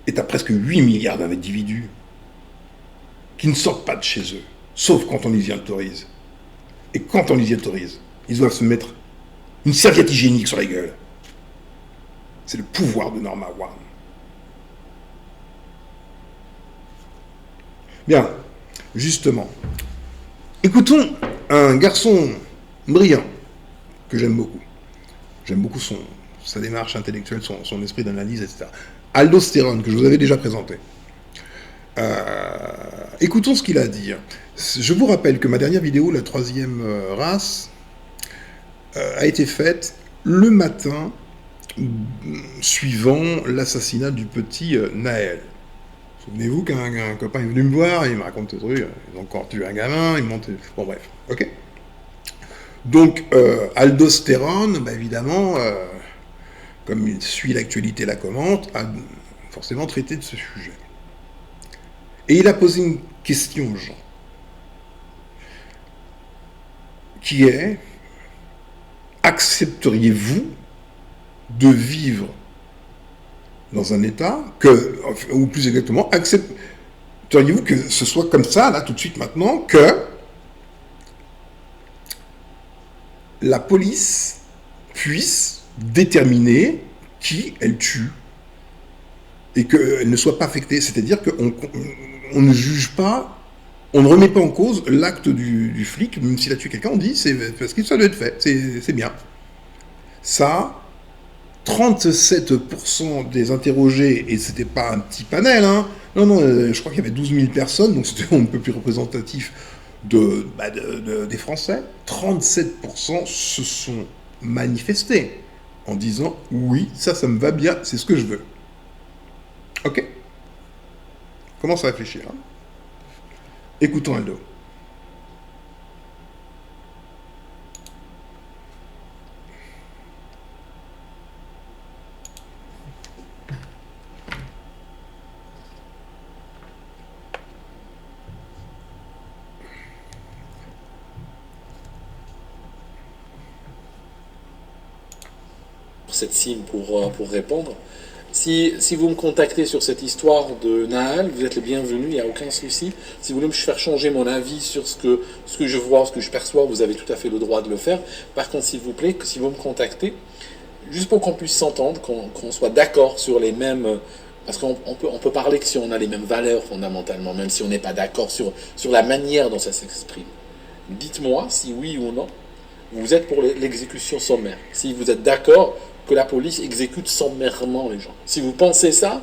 Et tu as presque 8 milliards d'individus qui ne sortent pas de chez eux, sauf quand on les y autorise. Et quand on les y autorise, ils doivent se mettre une serviette hygiénique sur la gueule. C'est le pouvoir de Norma One. Bien, justement, écoutons un garçon brillant que j'aime beaucoup. J'aime beaucoup sa démarche intellectuelle, son esprit d'analyse, etc. Aldosterone, que je vous avais déjà présenté. Écoutons ce qu'il a à dire. Je vous rappelle que ma dernière vidéo, la 3e race, a été faite le matin suivant l'assassinat du petit Naël. Souvenez-vous qu'un copain est venu me voir, il me raconte ce truc, ils ont encore tué un gamin, ils montent... Bon bref, ok. Donc, Aldostérone, évidemment, comme il suit l'actualité, la commente, a forcément traité de ce sujet. Et il a posé une question aux gens, qui est, accepteriez-vous de vivre dans un état ou plus exactement, accepteriez-vous que ce soit comme ça, là, tout de suite, maintenant, que la police puisse déterminer qui elle tue et qu'elle ne soit pas affectée. C'est-à-dire qu'on ne juge pas, on ne remet pas en cause l'acte du flic, même s'il a tué quelqu'un, on dit c'est parce que ça doit être fait, c'est bien. Ça, 37% des interrogés, et c'était pas un petit panel, non, je crois qu'il y avait 12 000 personnes, donc c'était un peu plus représentatif des Français, 37% se sont manifestés en disant « Oui, ça me va bien, c'est ce que je veux. » Ok ? Commence à réfléchir. Écoutons Aldo. Cette cible pour répondre. Si vous me contactez sur cette histoire de Naël, vous êtes le bienvenu, il n'y a aucun souci. Si vous voulez me faire changer mon avis sur ce que je vois, ce que je perçois, vous avez tout à fait le droit de le faire. Par contre, s'il vous plaît, si vous me contactez, juste pour qu'on puisse s'entendre, qu'on soit d'accord sur les mêmes Parce qu'on peut parler que si on a les mêmes valeurs fondamentalement, même si on n'est pas d'accord sur la manière dont ça s'exprime. Dites-moi si oui ou non, vous êtes pour l'exécution sommaire. Si vous êtes d'accord que la police exécute sommairement les gens. Si vous pensez ça,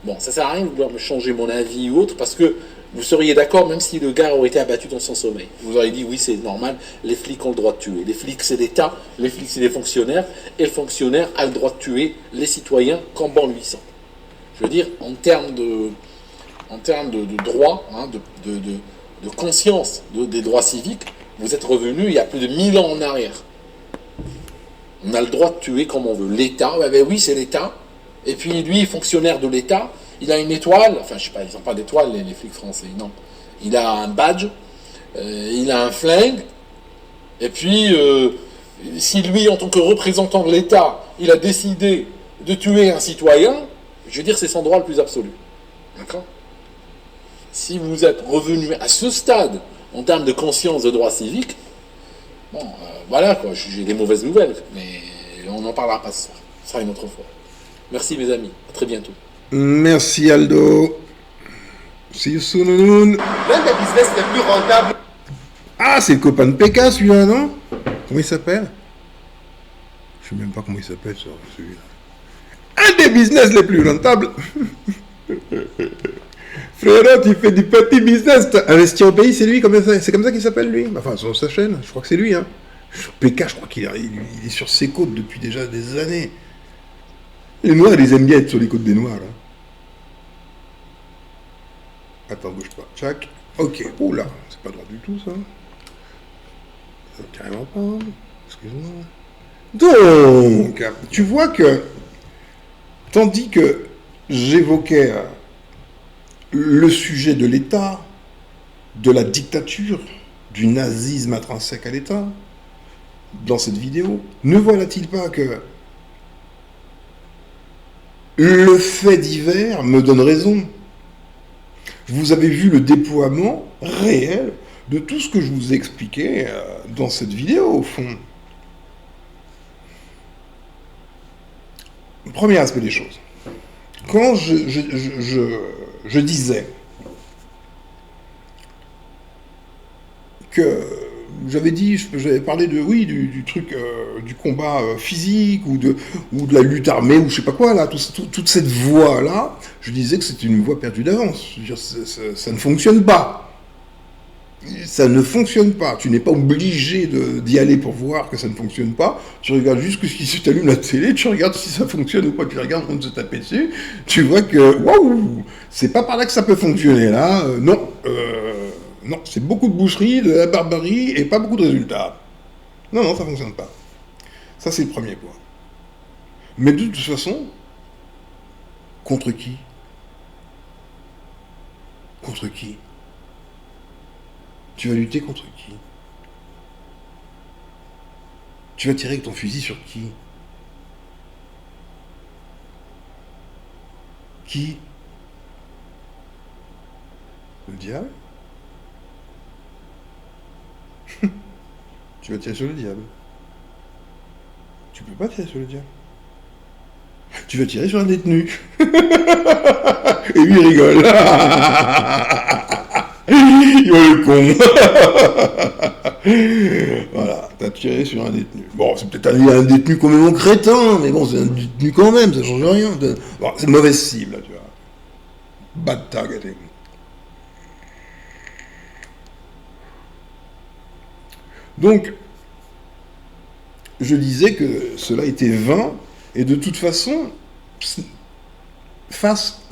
bon, ça sert à rien de vouloir me changer mon avis ou autre, parce que vous seriez d'accord même si le gars aurait été abattu dans son sommeil. Vous auriez dit oui, c'est normal, les flics ont le droit de tuer. Les flics, c'est l'État, les flics, c'est les fonctionnaires, et le fonctionnaire a le droit de tuer les citoyens quand bon lui semble. Je veux dire, en termes de droit, hein, de conscience des droits civiques, vous êtes revenu il y a plus de 1000 ans en arrière. On a le droit de tuer comme on veut. L'État, oui, c'est l'État. Et puis lui, fonctionnaire de l'État, il a une étoile. Enfin, je sais pas, ils n'ont pas d'étoile, les flics français, non. Il a un badge, il a un flingue. Et puis, si lui, en tant que représentant de l'État, il a décidé de tuer un citoyen, je veux dire, c'est son droit le plus absolu. D'accord ? Si vous êtes revenu à ce stade, en termes de conscience de droit civique, bon, voilà, quoi, j'ai des mauvaises nouvelles, mais on n'en parlera pas ce soir. Ce sera une autre fois. Merci, mes amis. À très bientôt. Merci, Aldo. See you soon. L'un des business les plus rentables. Ah, c'est le copain de PK, celui-là, non? Comment il s'appelle? Je sais même pas comment il s'appelle, celui-là. Un des business les plus rentables. Frérot, tu fais du petit business. Investir au pays, c'est lui, c'est comme ça qu'il s'appelle, lui. Enfin, sur sa chaîne, je crois que c'est lui. Hein. Sur PK, je crois qu'il est sur ses côtes depuis déjà des années. Les Noirs, ils aiment bien être sur les côtes des Noirs, là. Attends, bouge pas. Tchac. Ok. Oula, c'est pas droit du tout, ça. Carrément pas. Excuse-moi. Donc, tu vois que, tandis que j'évoquais le sujet de l'État, de la dictature, du nazisme intrinsèque à l'État, dans cette vidéo, ne voilà-t-il pas que le fait divers me donne raison? Vous avez vu le déploiement réel de tout ce que je vous ai expliqué dans cette vidéo, au fond. Premier aspect des choses. Quand je disais que j'avais parlé du truc, du combat physique ou de la lutte armée ou je sais pas quoi là, toute cette voie là, je disais que c'était une voie perdue d'avance. Je veux dire, ça ne fonctionne pas. Ça ne fonctionne pas. Tu n'es pas obligé d'y aller pour voir que ça ne fonctionne pas. Tu regardes juste si tu allumes la télé, tu regardes si ça fonctionne ou pas, tu regardes on se taper dessus, tu vois que, waouh, c'est pas par là que ça peut fonctionner, là. Non, c'est beaucoup de boucherie, de la barbarie et pas beaucoup de résultats. Non, ça fonctionne pas. Ça, c'est le premier point. Mais de toute façon, contre qui? Contre qui? Tu vas lutter contre qui? Tu vas tirer avec ton fusil sur qui? Qui? Le diable? Tu vas tirer sur le diable. Tu peux pas tirer sur le diable. Tu vas tirer sur un détenu. Et lui, il rigole. Le con. Voilà, t'as tiré sur un détenu. Bon, c'est peut-être un détenu complètement crétin, mais bon, c'est un détenu quand même, ça change rien. Bon, c'est une mauvaise cible, tu vois. Bad targeting. Donc, je disais que cela était vain, et de toute façon, face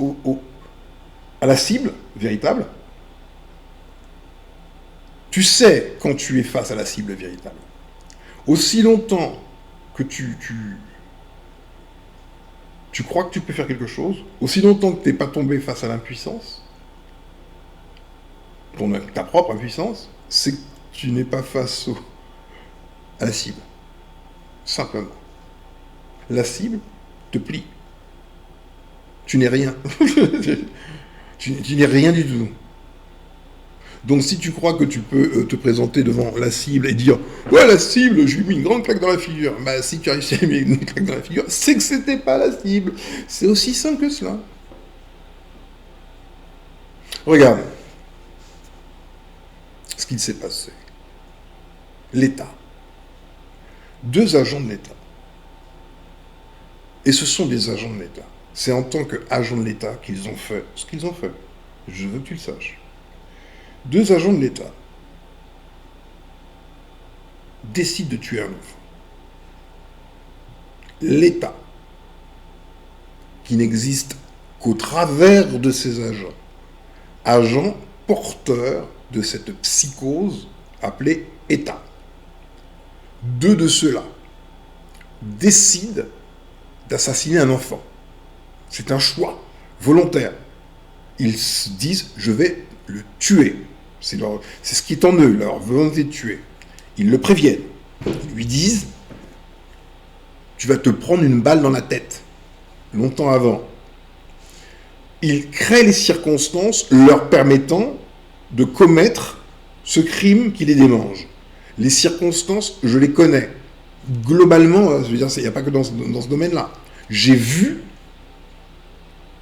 à la cible véritable, tu sais quand tu es face à la cible véritable. Aussi longtemps que tu crois que tu peux faire quelque chose, aussi longtemps que tu n'es pas tombé face à l'impuissance, ta propre impuissance, c'est que tu n'es pas face à la cible. Simplement. La cible te plie. Tu n'es rien. tu n'es rien du tout. Donc si tu crois que tu peux te présenter devant la cible et dire « Ouais, la cible, je lui ai mis une grande claque dans la figure », bah si tu as réussi à lui mettre une claque dans la figure, c'est que c'était pas la cible. C'est aussi simple que cela. Regarde ce qu'il s'est passé. L'État. 2 agents de l'État. Et ce sont des agents de l'État. C'est en tant qu'agents de l'État qu'ils ont fait ce qu'ils ont fait. Je veux que tu le saches. 2 agents de l'État décident de tuer un enfant. L'État, qui n'existe qu'au travers de ces agents porteurs de cette psychose appelée État. 2 de ceux-là décident d'assassiner un enfant. C'est un choix volontaire. Ils se disent, je vais le tuer. C'est ce qui est en eux, leur volonté de tuer. Ils le préviennent. Ils lui disent, tu vas te prendre une balle dans la tête. Longtemps avant. Ils créent les circonstances leur permettant de commettre ce crime qui les démange. Les circonstances, je les connais. Globalement, je veux dire, il n'y a pas que dans ce domaine-là. J'ai vu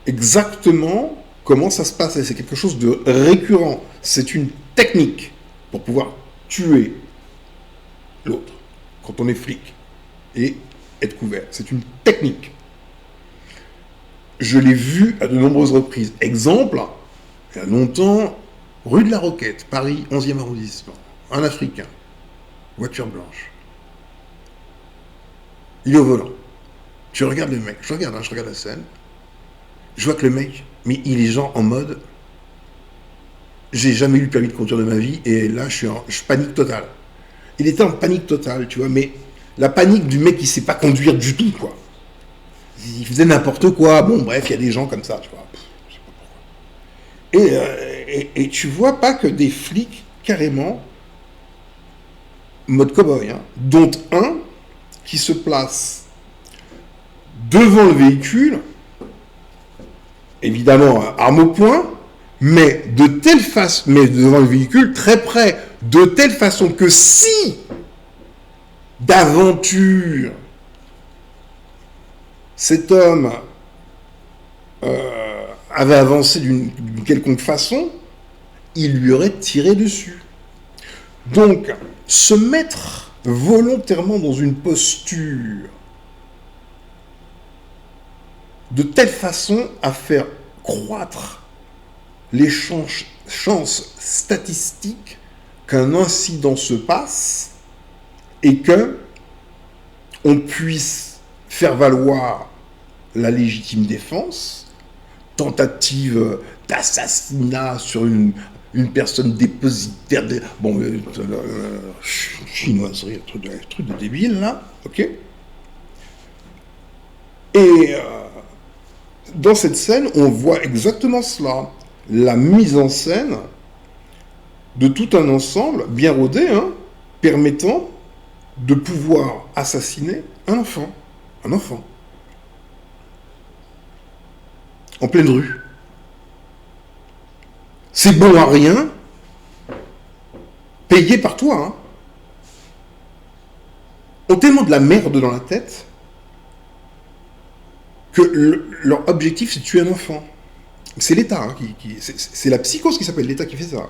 exactement comment ça se passe. Et c'est quelque chose de récurrent. C'est une technique pour pouvoir tuer l'autre quand on est flic et être couvert. C'est une technique. Je l'ai vu à de nombreuses reprises. Exemple, il y a longtemps, rue de la Roquette, Paris, 11e arrondissement. Un Africain, voiture blanche. Il est au volant. Tu regardes le mec, je regarde la scène. Je vois que le mec, mais il est genre en mode, j'ai jamais eu le permis de conduire de ma vie, et là, je panique totale. Il était en panique totale, tu vois, mais la panique du mec qui sait pas conduire du tout, quoi. Il faisait n'importe quoi. Bon, bref, il y a des gens comme ça, tu vois. Je sais pas pourquoi. Et tu vois pas que des flics, carrément, mode cow-boy, hein, dont un qui se place devant le véhicule, évidemment, arme au poing, mais devant le véhicule, très près, de telle façon que si, d'aventure, cet homme avait avancé d'une quelconque façon, il lui aurait tiré dessus. Donc, se mettre volontairement dans une posture de telle façon à faire croître les chances statistiques qu'un incident se passe et que on puisse faire valoir la légitime défense, tentative d'assassinat sur une personne dépositaire, chinoiserie, truc de débile là, ok. Et dans cette scène, on voit exactement cela, la mise en scène de tout un ensemble bien rodé, hein, permettant de pouvoir assassiner un enfant. En pleine rue. C'est bon à rien, payé par toi, hein. Ont tellement de la merde dans la tête que leur objectif, c'est de tuer un enfant. C'est l'État, hein, c'est la psychose qui s'appelle l'État qui fait ça.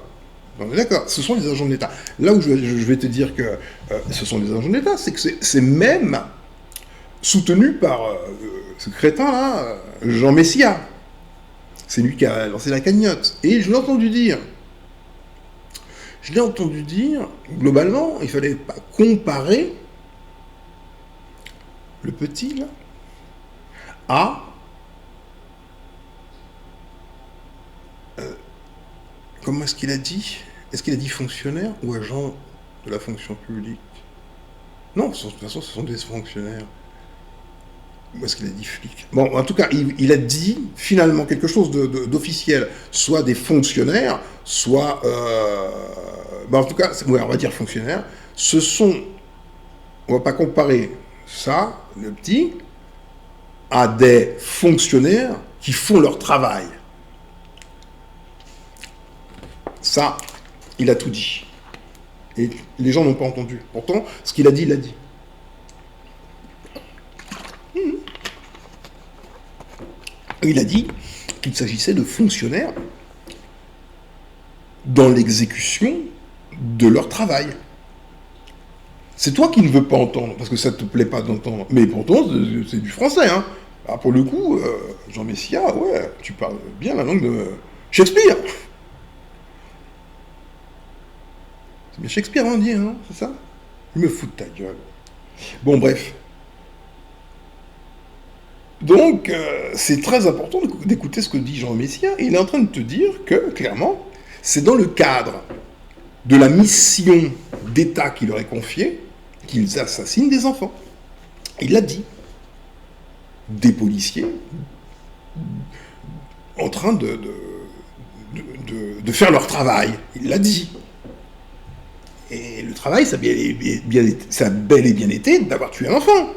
On est d'accord, ce sont les agents de l'État. Là où je vais te dire que ce sont des agents de l'État, c'est que c'est même soutenu par ce crétin-là, Jean Messia. C'est lui qui a lancé la cagnotte. Et je l'ai entendu dire, globalement, il fallait pas comparer le petit, là, à... comment est-ce qu'il a dit ? Est-ce qu'il a dit fonctionnaire ou agent de la fonction publique ? Non, de toute façon, ce sont des fonctionnaires. Ou est-ce qu'il a dit flic ? Bon, en tout cas, il a dit finalement quelque chose d'officiel. Soit des fonctionnaires, soit... en tout cas, on va dire fonctionnaires. Ce sont... On va pas comparer ça, le petit, à des fonctionnaires qui font leur travail. Ça, il a tout dit. Et les gens n'ont pas entendu. Pourtant, ce qu'il a dit, il l'a dit. Il a dit qu'il s'agissait de fonctionnaires dans l'exécution de leur travail. C'est toi qui ne veux pas entendre, parce que ça ne te plaît pas d'entendre. Mais pourtant, c'est du français, hein. Alors pour le coup, Jean Messia, ouais, tu parles bien la langue de Shakespeare. C'est bien Shakespeare, on dit, hein, c'est ça? Il me fout de ta gueule. Bon, bref. Donc, c'est très important d'écouter ce que dit Jean Messia. Il est en train de te dire que, clairement, c'est dans le cadre de la mission d'État qui leur est confiée qu'ils assassinent des enfants. Il l'a dit. Des policiers en train de faire leur travail. Il l'a dit. Et le travail, ça a bel et bien été d'avoir tué un enfant.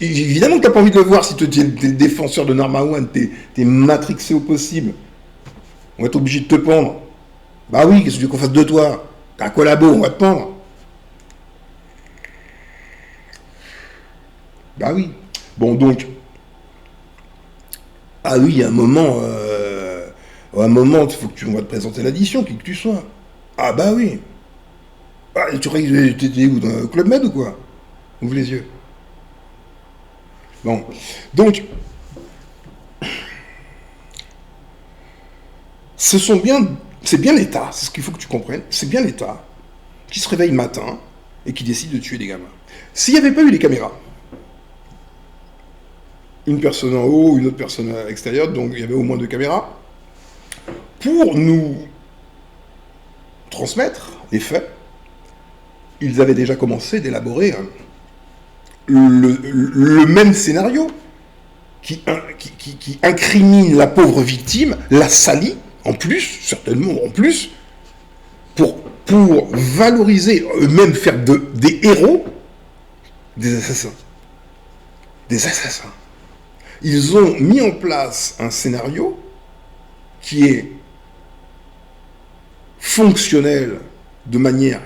Évidemment que tu n'as pas envie de le voir si tu es le défenseur de Norma One, tu es matrixé au possible. On va être obligé de te pendre. Bah oui, qu'est-ce que tu veux qu'on fasse de toi? T'as un collabo, on va te pendre. Bah oui. Bon, donc. Ah oui, il y a un moment, il faut que on va te présenter l'addition, qui que tu sois. Ah bah oui. Ah, tu croyais que t'étais où, dans le Club Med ou quoi? Ouvre les yeux. Bon. Donc. C'est bien l'État, c'est ce qu'il faut que tu comprennes, c'est bien l'État qui se réveille le matin et qui décide de tuer des gamins. S'il n'y avait pas eu les caméras, une personne en haut, une autre personne à l'extérieur, donc il y avait au moins 2 caméras, pour nous transmettre les faits, ils avaient déjà commencé d'élaborer le même scénario qui incrimine la pauvre victime, la salit, en plus, certainement en plus, pour valoriser, eux-mêmes faire des héros, des assassins. Des assassins. Ils ont mis en place un scénario qui est fonctionnel de manière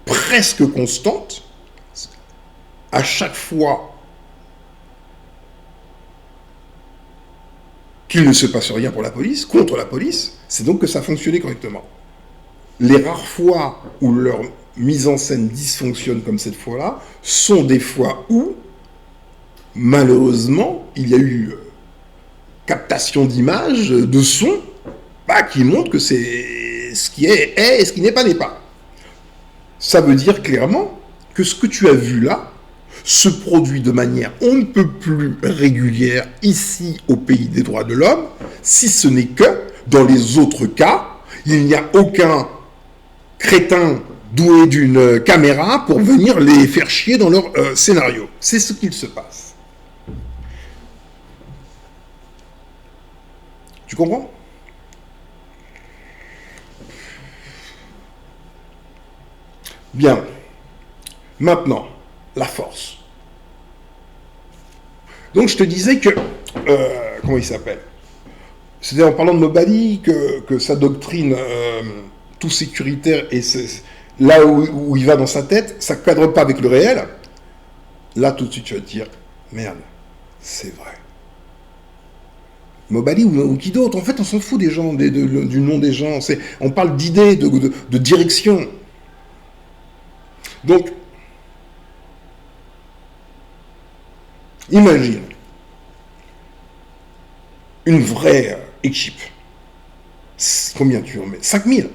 presque constante. À chaque fois qu'il ne se passe rien pour la police, contre la police, c'est donc que ça a fonctionné correctement. Les rares fois où leur mise en scène dysfonctionne comme cette fois-là, sont des fois où, malheureusement, il y a eu captation d'images, de sons, qui montrent que c'est ce qui est et ce qui n'est pas. Ça veut dire clairement que ce que tu as vu là se produit de manière on ne peut plus régulière ici au pays des droits de l'homme, si ce n'est que, dans les autres cas, il n'y a aucun crétin doué d'une caméra pour venir les faire chier dans leur scénario. C'est ce qu'il se passe. Tu comprends? Bien. Maintenant, la force. Donc je te disais que... comment il s'appelle? C'était en parlant de Mobali que sa doctrine tout sécuritaire et là où il va dans sa tête, ça ne cadre pas avec le réel. Là, tout de suite, tu vas te dire, merde, c'est vrai. Mobali ou qui d'autre? En fait, on s'en fout des gens, du nom des gens. On parle d'idées, de direction. Donc, imagine une vraie équipe. Combien tu en mets? 5000.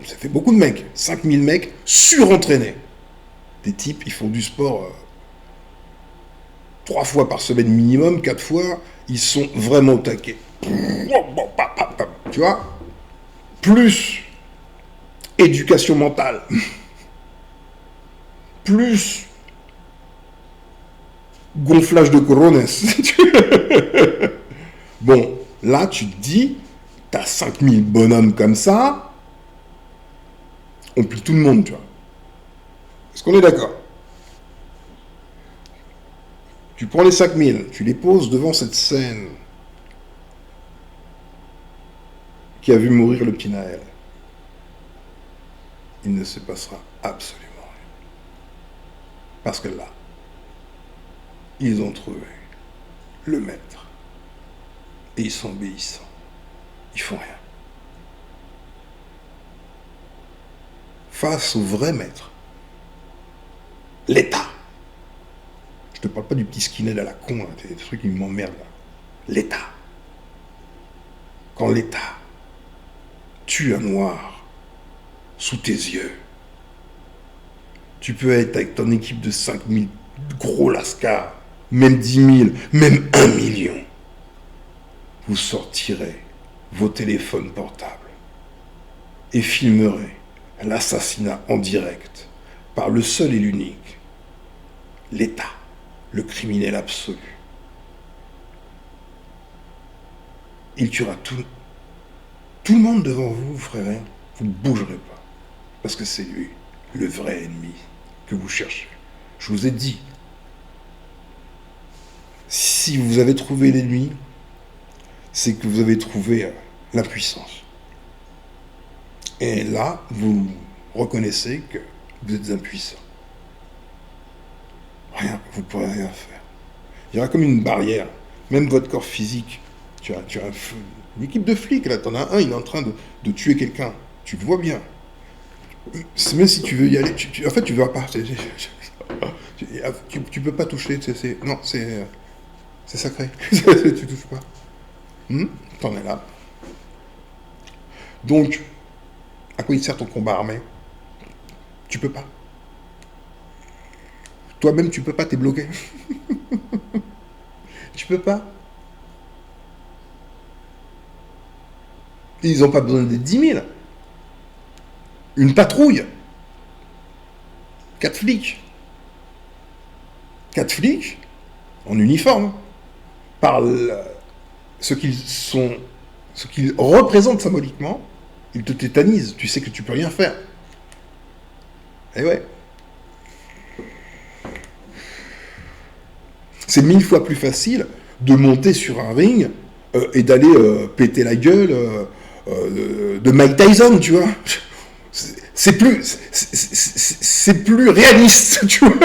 Ça fait beaucoup de mecs. 5000 mecs surentraînés. Des types, ils font du sport 3 fois par semaine minimum, 4 fois. Ils sont vraiment au taquet. Tu vois? Plus éducation mentale. Plus gonflage de corones. Bon, là, tu te dis, t'as 5000 bonhommes comme ça, on plie tout le monde, tu vois. Est-ce qu'on est d'accord? Tu prends les 5000, tu les poses devant cette scène qui a vu mourir le petit Naël. Il ne se passera absolument rien. Parce que là, ils ont trouvé le maître. Et ils sont obéissants. Ils font rien. face au vrai maître, l'État. Je te parle pas du petit skinhead à la con, là, des trucs qui m'emmerdent là. L'État. Quand l'État tue un noir sous tes yeux, tu peux être avec ton équipe de 5000 gros lascars, même 10 000, même 1 million. Vous sortirez vos téléphones portables et filmerez l'assassinat en direct par le seul et l'unique, l'État, le criminel absolu. Il tuera tout le monde devant vous, vous ferez rien. Vous ne bougerez pas. Parce que c'est lui, le vrai ennemi que vous cherchez. Je vous ai dit, si vous avez trouvé l'ennemi, c'est que vous avez trouvé l'impuissance. Et là, vous reconnaissez que vous êtes impuissant. Rien, vous ne pourrez rien faire. Il y aura comme une barrière, même votre corps physique. Tu as une équipe de flics, là, t'en as un, il est en train de tuer quelqu'un. Tu le vois bien. Même si tu veux y aller, en fait, tu ne verras pas. Tu peux pas toucher, non, c'est sacré. Tu touches pas. T'en es là. Donc, à quoi il sert ton combat armé? Tu peux pas. Toi-même, tu peux pas, t'es bloqué. Tu peux pas. Ils n'ont pas besoin des 10 000. Une patrouille. 4 flics. 4 flics en uniforme parlent ce qu'ils représentent symboliquement. Ils te tétanisent. Tu sais que tu peux rien faire. Eh ouais. C'est 1000 fois plus facile de monter sur un ring et d'aller péter la gueule de Mike Tyson, tu vois. C'est plus réaliste, tu vois.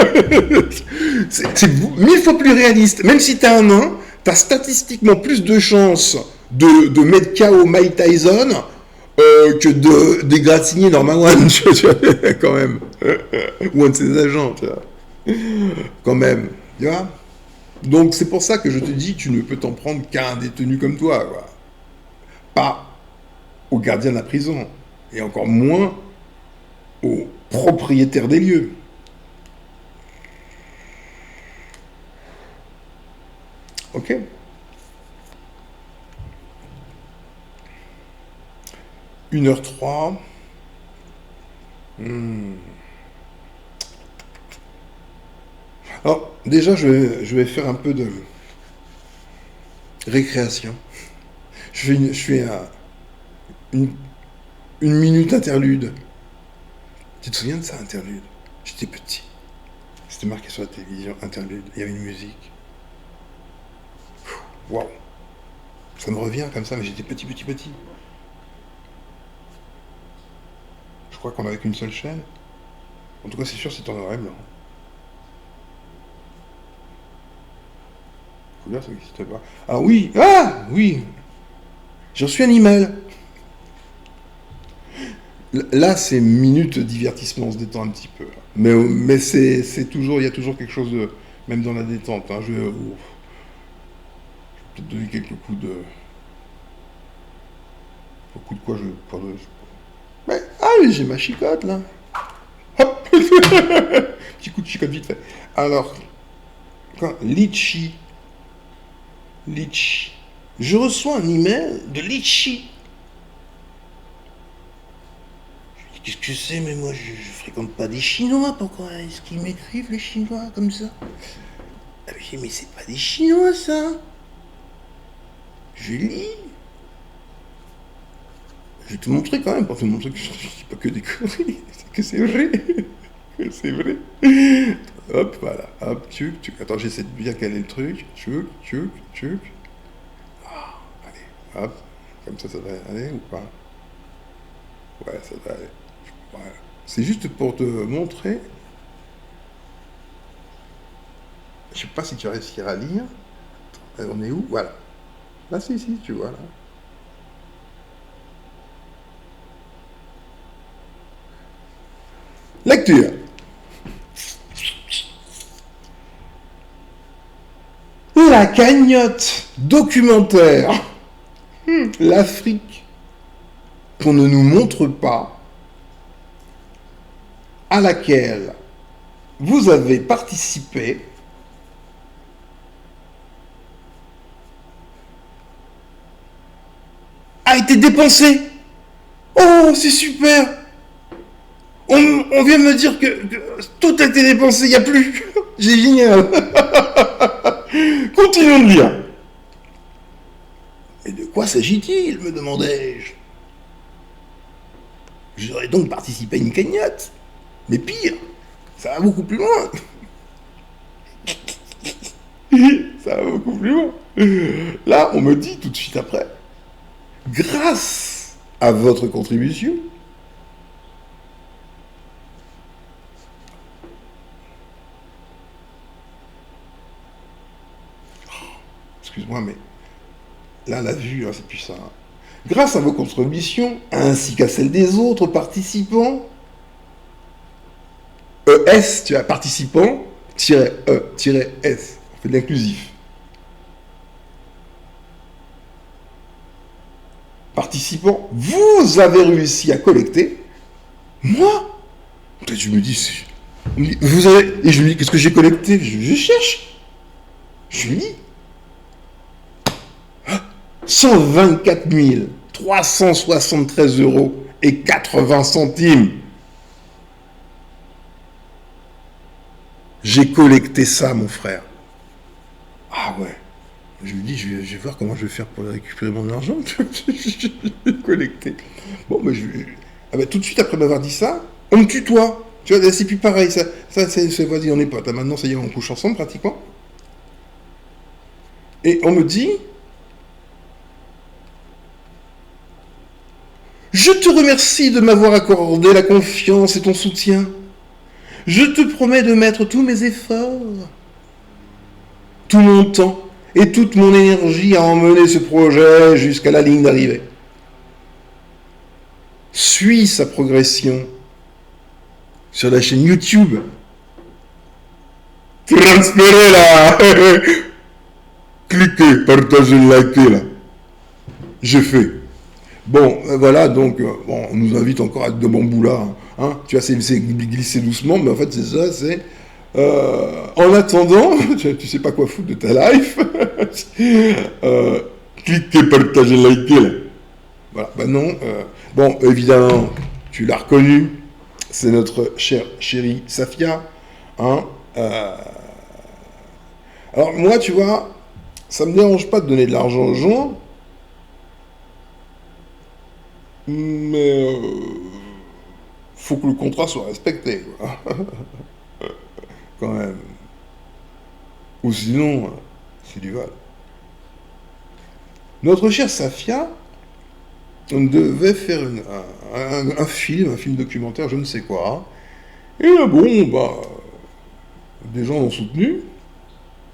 C'est 1000 fois plus réaliste. Même si t'es un nain, t'as statistiquement plus de chances de mettre KO Mike Tyson que d'égratigner Norman One, tu vois, quand même. Ou un de ses agents, tu vois. Quand même, tu vois. Donc c'est pour ça que je te dis, tu ne peux t'en prendre qu'à un détenu comme toi, quoi. Pas au gardien de la prison, et encore moins au propriétaire des lieux. Ok? « 1h03. Alors, déjà, je vais faire un peu de récréation. Je fais une minute interlude. Tu te souviens de ça, interlude? J'étais petit. C'était marqué sur la télévision, interlude. Il y avait une musique. Waouh! Ça me revient comme ça, mais j'étais petit. Je crois qu'on avait qu'une seule chaîne. En tout cas, c'est sûr, c'est en noir et blanc. Là, ça n'existe pas. Ah oui! Ah oui! J'ai reçu un email. Là, c'est minute divertissement, on se détend un petit peu. Mais c'est toujours, il y a toujours quelque chose de, même dans la détente. Hein, je vais peut-être donner quelques coups de. Coup de quoi Mais, ah oui, j'ai ma chicotte là. Hop. Petit coup de chicotte vite fait. Alors, Litchi. Je reçois un email de Litchi. Qu'est-ce que c'est? Mais moi, je fréquente pas des Chinois. Pourquoi est-ce qu'ils m'écrivent, les Chinois, comme ça? Ah, mais c'est pas des Chinois, ça. Je lis. Je vais te montrer quand même, pour te montrer que je dis pas que des conneries, que c'est vrai. Que c'est vrai. Hop, voilà. Hop, tchuc. Attends, j'essaie de bien caler le truc. Tchuc. Ah, allez, hop. Comme ça va aller ou pas? Ouais, ça va aller. Voilà. C'est juste pour te montrer. Je sais pas si tu réussiras à lire. On est où? Voilà. Là, si, tu vois, là. Lecture. La cagnotte documentaire. L'Afrique qu'on ne nous montre pas, à laquelle vous avez participé, a été dépensée. Oh, c'est super. On vient de me dire que tout a été dépensé, il n'y a plus. C'est génial. Continuons de lire. Mais de quoi s'agit-il, me demandai-je. J'aurais donc participé à une cagnotte. Mais pire, ça va beaucoup plus loin. Ça va beaucoup plus loin. Là, on me dit tout de suite après, grâce à votre contribution, excuse-moi, mais là, la vue, hein, c'est plus ça. Grâce à vos contributions, ainsi qu'à celles des autres participants, ES, tu as participant, -E, on fait de l'inclusif. Participants, vous avez réussi à collecter. Moi, je me dis, vous avez, et je me dis, qu'est-ce que j'ai collecté? Je cherche. Je lui dis, 124 373 euros et 80 centimes. J'ai collecté ça, mon frère. Ah ouais. Je lui dis, je vais voir comment je vais faire pour récupérer mon argent. Je vais collecter. Bon, mais tout de suite après m'avoir dit ça, on me tutoie. Tu vois, c'est plus pareil. Ça c'est vas-y, on est potes. Maintenant, ça y est, on couche ensemble pratiquement. Et on me dit, je te remercie de m'avoir accordé la confiance et ton soutien. Je te promets de mettre tous mes efforts, tout mon temps et toute mon énergie à emmener ce projet jusqu'à la ligne d'arrivée. Suis sa progression sur la chaîne YouTube. Transférez là. Cliquez, partagez, likez là. J'ai fait. Bon, voilà, donc, on nous invite encore à être de bambou là. Hein, tu vois, c'est glisser doucement, mais en fait, c'est ça, c'est... en attendant, tu sais pas quoi foutre de ta life, cliquez, partagez, likez là. Voilà, bah non. Bon, évidemment, tu l'as reconnu, c'est notre chère chérie Safia. Hein, alors, moi, tu vois, ça me dérange pas de donner de l'argent aux gens, mais faut que le contrat soit respecté, quoi. Quand même. Ou sinon, c'est du vol. Notre chère Safia, on devait faire un film documentaire, je ne sais quoi. Et bon, bah, des gens l'ont soutenu.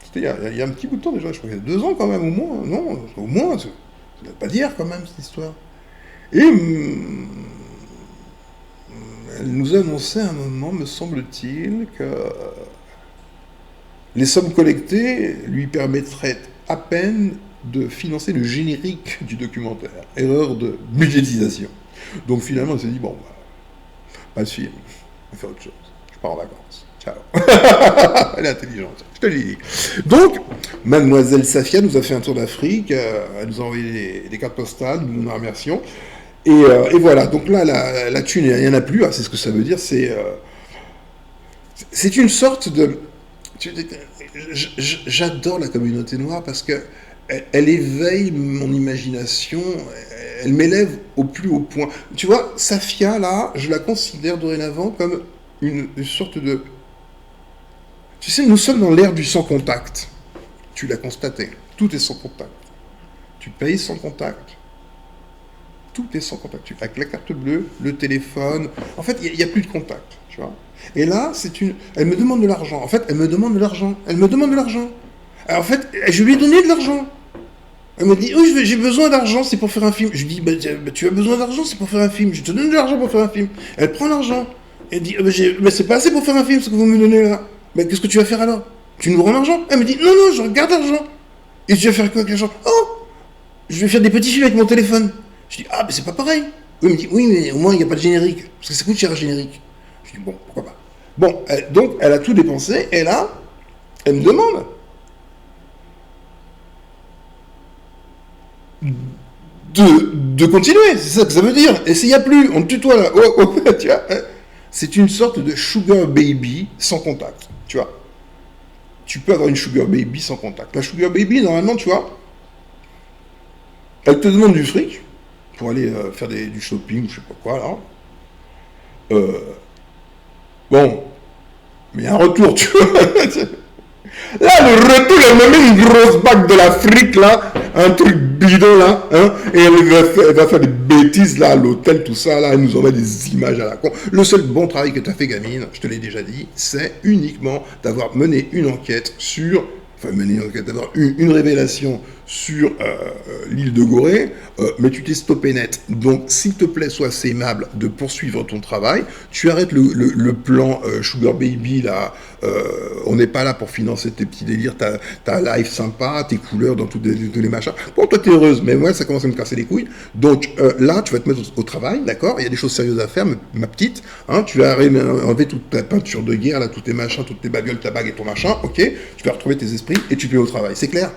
C'était il y a un petit bout de temps déjà, je crois qu'il y a 2 ans quand même, au moins. Non, au moins, ça ne date pas d'hier quand même, cette histoire. Et elle nous a annoncé à un moment, me semble-t-il, que les sommes collectées lui permettraient à peine de financer le générique du documentaire. Erreur de budgétisation. Donc finalement, elle s'est dit, bon, bah, pas de film, on va faire autre chose. Je pars en vacances. Ciao. Elle est intelligente, je te le dis. Donc, mademoiselle Safia nous a fait un tour d'Afrique, elle nous a envoyé des cartes postales, nous nous remercions. Et voilà, donc là, la thune, il n'y en a plus, c'est ce que ça veut dire, c'est une sorte de... J'adore la communauté noire parce que elle éveille mon imagination, elle m'élève au plus haut point. Tu vois, Safia, là, je la considère dorénavant comme une sorte de... Tu sais, nous sommes dans l'ère du sans contact. Tu l'as constaté, tout est sans contact. Tu payes sans contact. Tout est sans contact. Avec la carte bleue, le téléphone. En fait, il n'y a plus de contact. Tu vois. Et là, elle me demande de l'argent. En fait, elle me demande de l'argent. Alors, en fait, je lui ai donné de l'argent. Elle me dit, oui, j'ai besoin d'argent, c'est pour faire un film. Je lui dis, tu as besoin d'argent, c'est pour faire un film. Je te donne de l'argent pour faire un film. Elle prend l'argent. Elle dit, mais c'est pas assez pour faire un film, ce que vous me donnez là. Mais qu'est-ce que tu vas faire alors? Tu nous rends l'argent? Elle me dit, non, non, je regarde l'argent. Et tu vas faire quoi avec l'argent? Oh, je vais faire des petits films avec mon téléphone. Je dis, ah, mais c'est pas pareil. Elle me dit, oui, mais au moins, il n'y a pas de générique. Parce que ça coûte cher un générique. Je dis, bon, pourquoi pas. Bon, donc, elle a tout dépensé, et là, elle me demande de continuer. C'est ça que ça veut dire. Et s'il n'y a plus, on te tutoie là. Oh, oh, tu vois, c'est une sorte de sugar baby sans contact. Tu vois. Tu peux avoir une sugar baby sans contact. La sugar baby, normalement, tu vois, elle te demande du fric pour aller faire du shopping, je sais pas quoi, là. Bon, mais il y a un retour, tu vois. Là, le retour, elle me met une grosse bague de l'Afrique, là, un truc bidon, là, hein, et elle va faire des bêtises, là, à l'hôtel, tout ça, là, elle nous envoie des images à la con. Le seul bon travail que tu as fait, gamine, je te l'ai déjà dit, c'est uniquement d'avoir mené une enquête sur, d'avoir eu une révélation sur l'île de Gorée, mais tu t'es stoppé net. Donc, s'il te plaît, sois assez aimable de poursuivre ton travail. Tu arrêtes le plan Sugar Baby, là. On n'est pas là pour financer tes petits délires, ta life sympa, tes couleurs dans tous les machins. Bon, toi, t'es heureuse, mais moi, ça commence à me casser les couilles. Donc, là, tu vas te mettre au travail, d'accord? Il y a des choses sérieuses à faire, ma petite. Hein, tu vas enlever toute ta peinture de guerre, là, tous tes machins, toutes tes babioles, ta bague et ton machin, ok? Tu vas retrouver tes esprits et tu te mets au travail. C'est clair?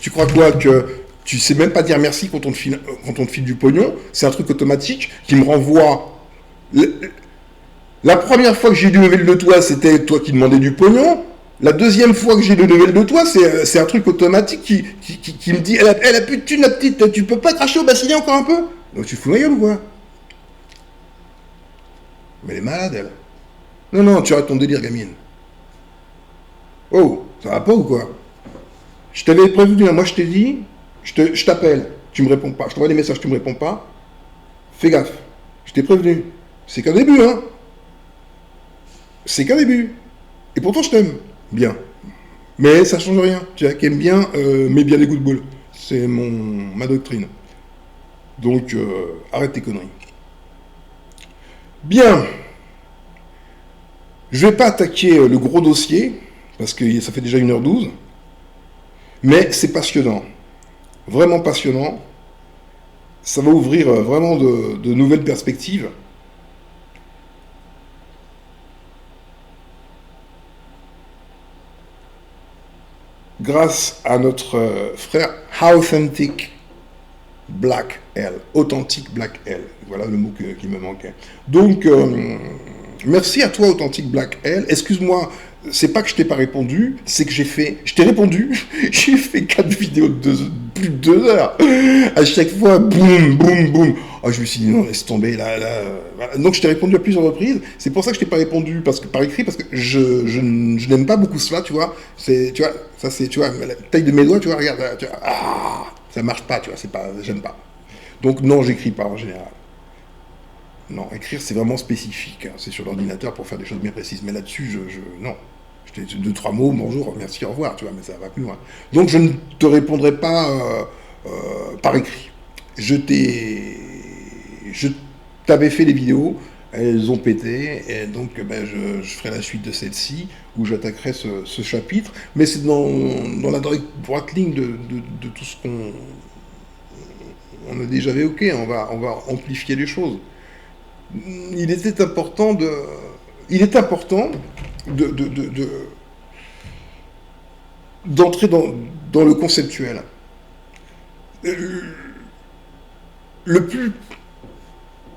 Tu crois quoi, que tu sais même pas dire merci quand on te file du pognon? C'est un truc automatique qui me renvoie. La première fois que j'ai eu des nouvelles de toi, c'était toi qui demandais du pognon. La deuxième fois que j'ai des nouvelles de toi, c'est un truc automatique qui me dit, elle a plus de thune, la petite, tu peux pas cracher au bassinet encore un peu? Donc tu fous ma gueule ou quoi? Mais elle est malade, elle. Non, non, tu arrêtes ton délire, gamine. Oh, ça va pas ou quoi? Je t'avais prévenu, moi je t'ai dit, je t'appelle, tu me réponds pas, je t'envoie des messages, tu me réponds pas, fais gaffe, je t'ai prévenu, c'est qu'un début, hein, c'est qu'un début, et pourtant je t'aime, bien, mais ça change rien, tu vois, qu'aime bien, met bien les coups de boule, c'est ma doctrine, donc arrête tes conneries. Bien, je vais pas attaquer le gros dossier, parce que ça fait déjà 1h12, mais c'est passionnant, vraiment passionnant. Ça va ouvrir vraiment de nouvelles perspectives. Grâce à notre frère Authentic Black L, Authentic Black L, voilà le mot qui me manquait. Donc, merci à toi Authentic Black L. Excuse-moi. C'est pas que je t'ai pas répondu, c'est que je t'ai répondu, j'ai fait 4 vidéos de plus de 2 heures. À chaque fois, boum, boum, boum. Oh, je me suis dit, non, laisse tomber, là. Voilà. Donc, je t'ai répondu à plusieurs reprises. C'est pour ça que je t'ai pas répondu par écrit, parce que je n'aime pas beaucoup cela, tu vois. Tu vois, ça c'est, tu vois, la taille de mes doigts, tu vois, regarde, tu vois, ça marche pas, tu vois, j'aime pas. Donc, non, j'écris pas en général. Non, écrire, c'est vraiment spécifique. Hein. C'est sur l'ordinateur pour faire des choses bien précises. Mais là-dessus, non. Je t'ai 2-3 mots, bonjour, merci, au revoir, tu vois, mais ça va plus loin. Donc, je ne te répondrai pas par écrit. Je t'avais fait les vidéos, elles ont pété, et donc je ferai la suite de celle-ci, où j'attaquerai ce chapitre. Mais c'est dans la droite ligne de tout ce qu'on a déjà évoqué. On va amplifier les choses. Il est important d'entrer dans le conceptuel. Le plus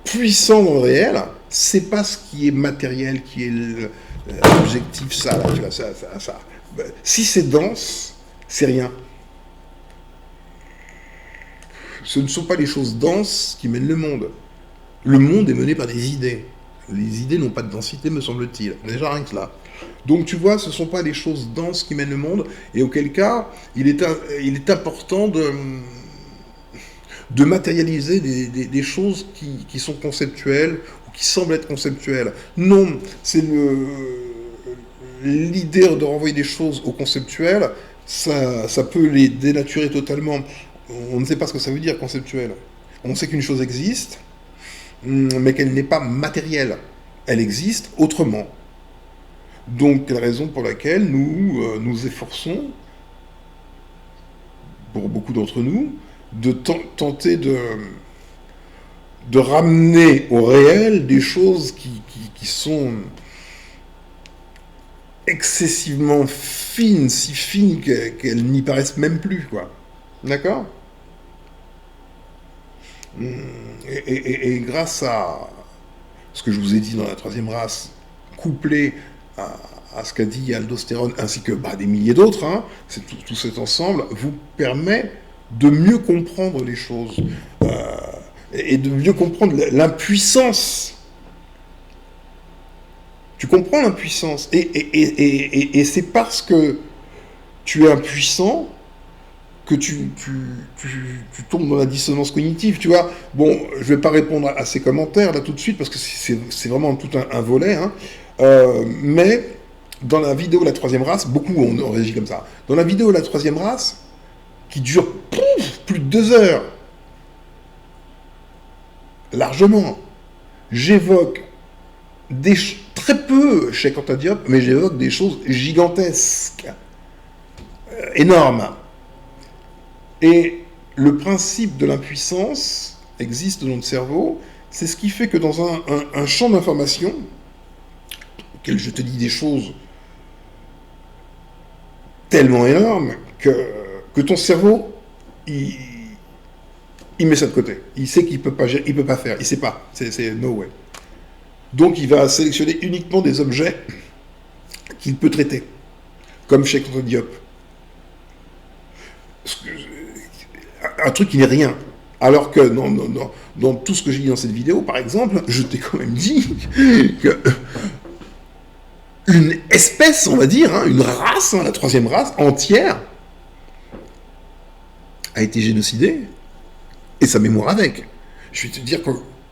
puissant dans le réel, c'est pas ce qui est matériel, qui est l'objectif, ça, là, tu vois, ça. Si c'est dense, c'est rien. Ce ne sont pas les choses denses qui mènent le monde. Le monde est mené par des idées. Les idées n'ont pas de densité, me semble-t-il. Déjà rien que cela. Donc tu vois, ce ne sont pas les choses denses qui mènent le monde, et auquel cas, il est important de matérialiser des choses qui sont conceptuelles, ou qui semblent être conceptuelles. Non, c'est l'idée de renvoyer des choses au conceptuel, ça peut les dénaturer totalement. On ne sait pas ce que ça veut dire, conceptuel. On sait qu'une chose existe, mais qu'elle n'est pas matérielle. elle existe autrement. Donc, la raison pour laquelle nous nous efforçons, pour beaucoup d'entre nous, de tenter de ramener au réel des choses qui sont excessivement fines, si fines qu'elles n'y paraissent même plus, quoi. D'accord ? Et grâce à ce que je vous ai dit dans la troisième race, couplé à ce qu'a dit Aldostérone, ainsi que des milliers d'autres, hein, tout cet ensemble vous permet de mieux comprendre les choses et de mieux comprendre l'impuissance. Tu comprends l'impuissance et c'est parce que tu es impuissant que tu tombes dans la dissonance cognitive, tu vois. Bon, je vais pas répondre à ces commentaires là tout de suite parce que c'est vraiment tout un volet, hein. Mais dans la vidéo La Troisième Race, beaucoup ont réagi comme ça. Dans la vidéo La Troisième Race, qui dure plus de 2 heures, largement, j'évoque très peu chez Anta Diop, mais j'évoque des choses gigantesques, énormes. Et le principe de l'impuissance existe dans notre cerveau. C'est ce qui fait que dans un champ d'information, auquel je te dis des choses tellement énormes que ton cerveau, il met ça de côté. Il sait qu'il peut pas gérer, il peut pas faire, il sait pas. C'est no way. Donc il va sélectionner uniquement des objets qu'il peut traiter, comme chez Anta Diop. Un truc qui n'est rien. Alors que dans tout ce que j'ai dit dans cette vidéo, par exemple, je t'ai quand même dit que une espèce, on va dire, hein, une race, hein, la troisième race entière, a été génocidée, et sa mémoire avec. Je vais te dire que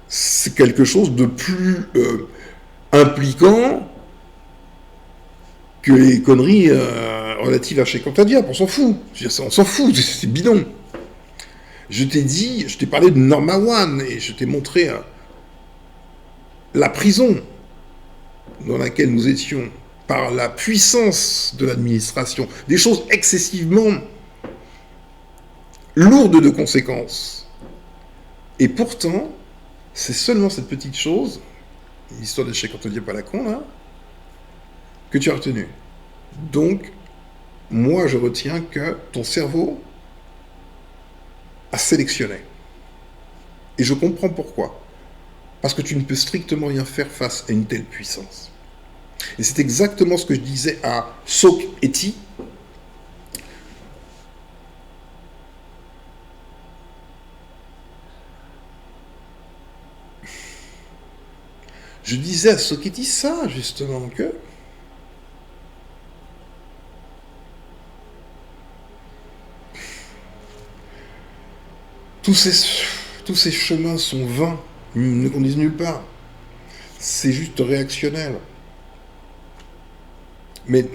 c'est quelque chose de plus impliquant que les conneries relatives à Cheikh Anta Diop. On s'en fout. On s'en fout, c'est bidon. Je t'ai parlé de Norma One, et je t'ai montré la prison dans laquelle nous étions par la puissance de l'administration. Des choses excessivement lourdes de conséquences. Et pourtant, c'est seulement cette petite chose, l'histoire de Cheikh Anta Diop à la con, là, que tu as retenu. Donc, moi, je retiens que ton cerveau a sélectionné. Et je comprends pourquoi. Parce que tu ne peux strictement rien faire face à une telle puissance. Et c'est exactement ce que je disais à Sok Eti. Je disais à Sok Eti ça, justement, que tous ces chemins sont vains, ne conduisent nulle part. C'est juste réactionnel. Mais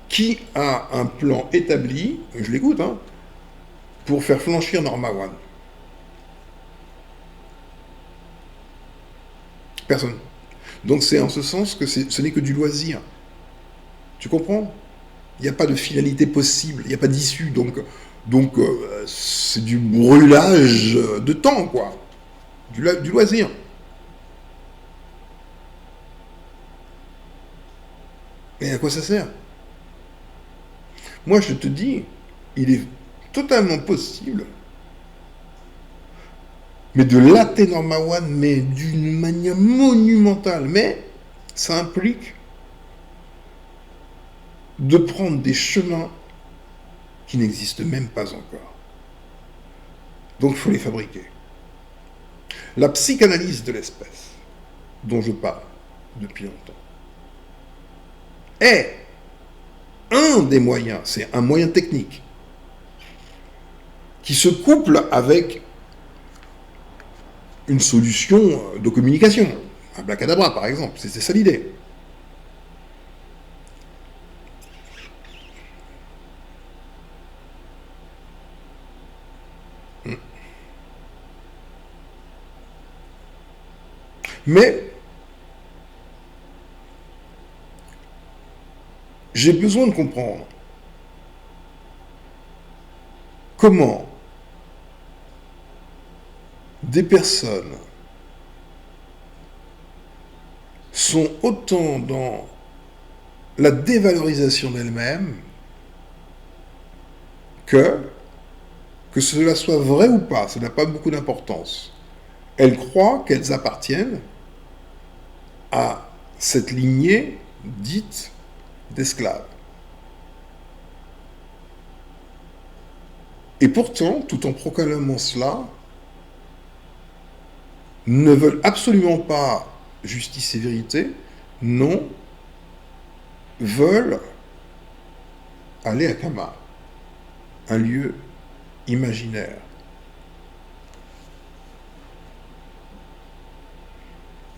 qui a un plan établi, je l'écoute, hein, pour faire flanchir Norma One? Personne. Donc c'est en ce sens que ce n'est que du loisir. Tu comprends? Il n'y a pas de finalité possible, il n'y a pas d'issue, donc c'est du brûlage de temps, quoi. Du loisir. Et à quoi ça sert? Moi, je te dis, il est totalement possible, mais de latter Norma One, mais d'une manière monumentale. Mais ça implique de prendre des chemins qui n'existent même pas encore. Donc il faut les fabriquer. La psychanalyse de l'espèce, dont je parle depuis longtemps, est un des moyens, c'est un moyen technique, qui se couple avec une solution de communication. Un Abracadabra, par exemple, c'est ça l'idée. Mais j'ai besoin de comprendre comment des personnes sont autant dans la dévalorisation d'elles-mêmes que cela soit vrai ou pas, ça n'a pas beaucoup d'importance. Elles croient qu'elles appartiennent à cette lignée dite d'esclaves. Et pourtant, tout en proclamant cela, ne veulent absolument pas justice et vérité, non, veulent aller à Kama, un lieu imaginaire.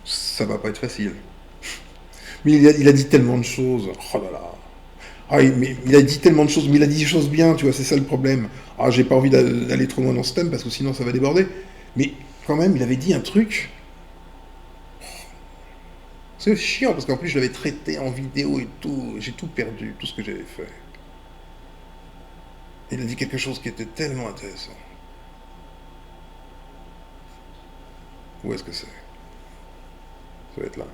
Ça va pas être facile. Mais il a dit tellement de choses. Oh là là. Ah, il a dit tellement de choses, mais il a dit des choses bien, tu vois, c'est ça le problème. Ah, j'ai pas envie d'aller trop loin dans ce thème parce que sinon ça va déborder. Mais quand même, il avait dit un truc. C'est chiant parce qu'en plus je l'avais traité en vidéo et tout. J'ai tout perdu, tout ce que j'avais fait. Il a dit quelque chose qui était tellement intéressant. Où est-ce que c'est? Ça va être là.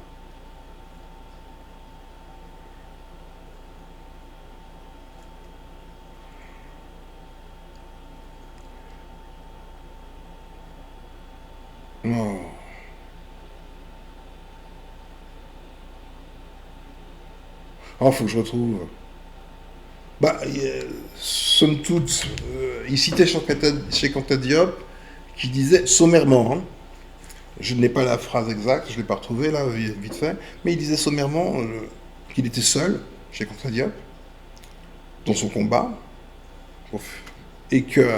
Oh. Oh, faut que je retrouve. Bah, somme toute, il citait Cheikh Anta Diop qui disait sommairement, hein, je n'ai pas la phrase exacte, je ne l'ai pas retrouvée là, vite fait, mais il disait sommairement qu'il était seul, Cheikh Anta Diop, dans son combat, et que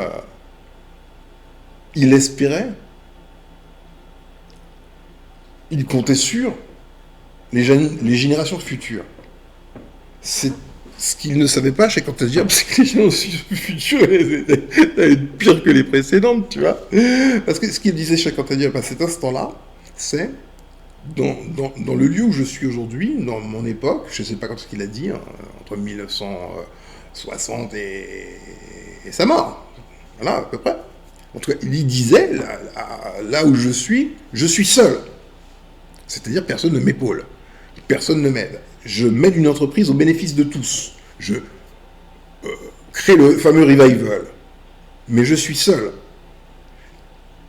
il espérait, il comptait sur les générations futures. C'est ce qu'il ne savait pas, Cheikh Anta Diop, c'est que les générations futures allaient être pires que les précédentes, tu vois. Parce que ce qu'il disait Cheikh Anta Diop à cet instant-là, c'est dans le lieu où je suis aujourd'hui, dans mon époque, je ne sais pas quand ce qu'il a dit, hein, entre 1960 et sa mort. Voilà, à peu près. En tout cas, il disait, là où je suis seul. C'est-à-dire, personne ne m'épaule. Personne ne m'aide. Je mène une entreprise au bénéfice de tous. Je crée le fameux revival. Mais je suis seul.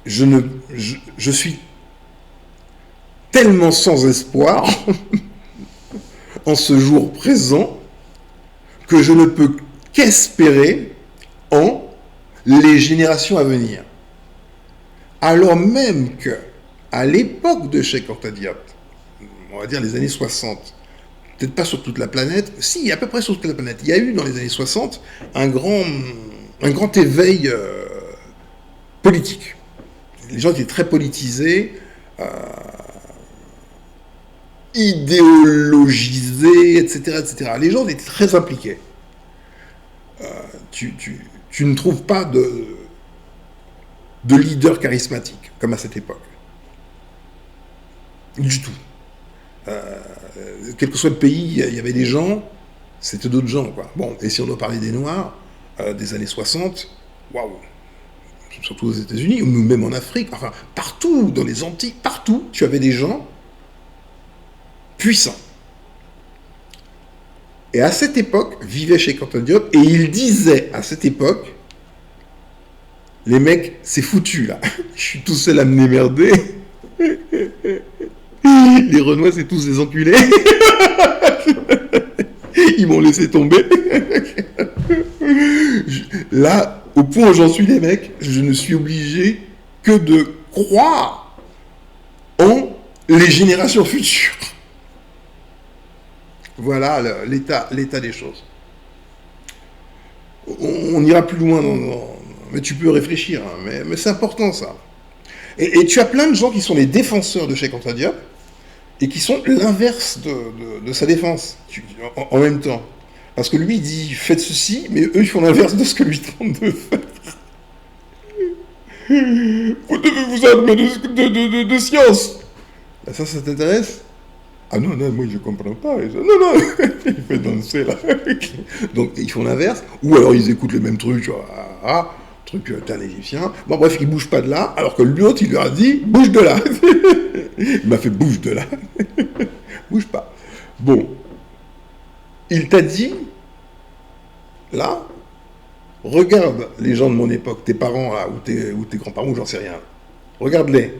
Je suis tellement sans espoir en ce jour présent que je ne peux qu'espérer en les générations à venir. Alors même que, à l'époque de Cheikh Anta Diop, on va dire les années 60, peut-être pas sur toute la planète, si, à peu près sur toute la planète, il y a eu dans les années 60 un grand éveil politique. Les gens étaient très politisés, idéologisés, etc., etc. Les gens étaient très impliqués. Tu ne trouves pas de leader charismatique, comme à cette époque. Du tout. Quel que soit le pays, il y avait des gens, c'était d'autres gens, quoi. Bon, et si on doit parler des Noirs, des années 60, waouh, surtout aux États-Unis, ou même en Afrique, enfin, partout, dans les Antilles, partout, tu avais des gens puissants. Et à cette époque, vivait Cheikh Anta Diop, et il disait à cette époque, les mecs, c'est foutu, là. Je suis tout seul à me démerder. Les Renois, c'est tous des enculés. Ils m'ont laissé tomber. Là, au point où j'en suis, les mecs, je ne suis obligé que de croire en les générations futures. Voilà l'état des choses. On ira plus loin mais tu peux réfléchir, hein, mais c'est important ça. Et tu as plein de gens qui sont les défenseurs de Cheikh Anta Diop et qui sont l'inverse de sa défense en même temps. Parce que lui, il dit faites ceci, mais eux, ils font l'inverse de ce que lui tente de faire. Vous devez vous armer de science. Ça t'intéresse? Ah non, non, moi je comprends pas. Et ça, non, non, il fait danser là. Donc ils font l'inverse, ou alors ils écoutent le même truc, tu vois, truc d'un égyptien. Bon, bref, il bouge pas de là, alors que l'autre, il leur a dit, bouge de là. Il m'a fait bouge de là. Bouge pas. Bon, il t'a dit, là, regarde les gens de mon époque, tes parents là, ou tes grands-parents, ou j'en sais rien. Regarde-les.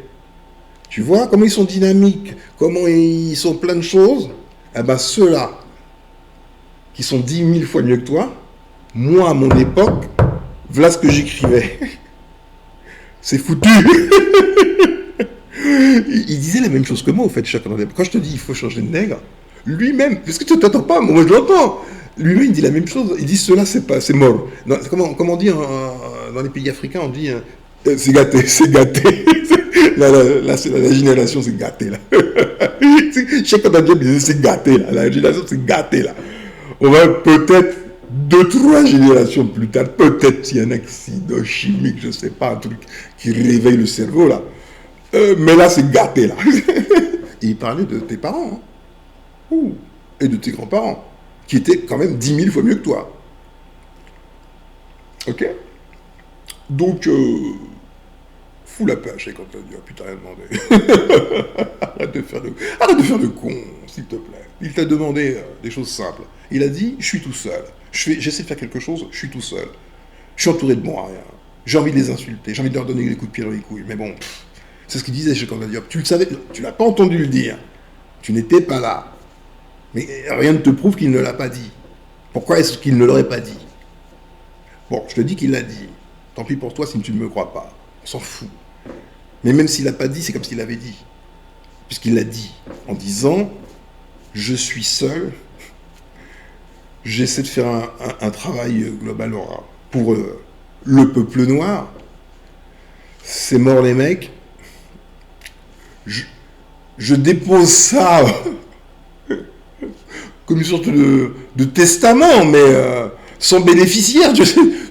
Tu vois comment ils sont dynamiques, comment ils sont plein de choses. Eh ben ceux-là, qui sont 10 000 fois mieux que toi, moi à mon époque, voilà ce que j'écrivais. C'est foutu. Il disait la même chose que moi, au fait, chacun. Quand je te dis il faut changer de nègre, lui-même, parce que tu t'entends pas, moi je l'entends. Lui-même il dit la même chose. Il dit cela c'est mort. Non, comment on dit dans les pays africains, on dit c'est gâté, c'est gâté. Là, c'est la génération, c'est gâté là. Chacun d'entre disait c'est gâté là. La génération c'est gâté là. On va peut-être 2-3 générations plus tard, peut-être s'il y a un accident chimique, je sais pas, un truc qui réveille le cerveau là. Mais là, c'est gâté, là. Et il parlait de tes parents. Hein. Ouh. Et de tes grands-parents. Qui étaient quand même 10 000 fois mieux que toi. Ok. Donc, fous la pêche quand t'as dit, oh, putain, rien demandé. Arrête de faire de con, s'il te plaît. Il t'a demandé des choses simples. Il a dit, je suis tout seul. J'essaie de faire quelque chose, je suis tout seul. Je suis entouré de moi, rien. J'ai envie de les insulter, j'ai envie de leur donner des coups de pied dans les couilles. Mais bon... C'est ce qu'il disait chez Canada Diop. Tu le savais, tu l'as pas entendu le dire. Tu n'étais pas là. Mais rien ne te prouve qu'il ne l'a pas dit. Pourquoi est-ce qu'il ne l'aurait pas dit? Bon, je te dis qu'il l'a dit. Tant pis pour toi si tu ne me crois pas. On s'en fout. Mais même s'il l'a pas dit, c'est comme s'il l'avait dit. Puisqu'il l'a dit en disant « Je suis seul. J'essaie de faire un travail global pour le peuple noir. C'est mort les mecs. Je dépose ça comme une sorte de testament, mais sans bénéficiaire.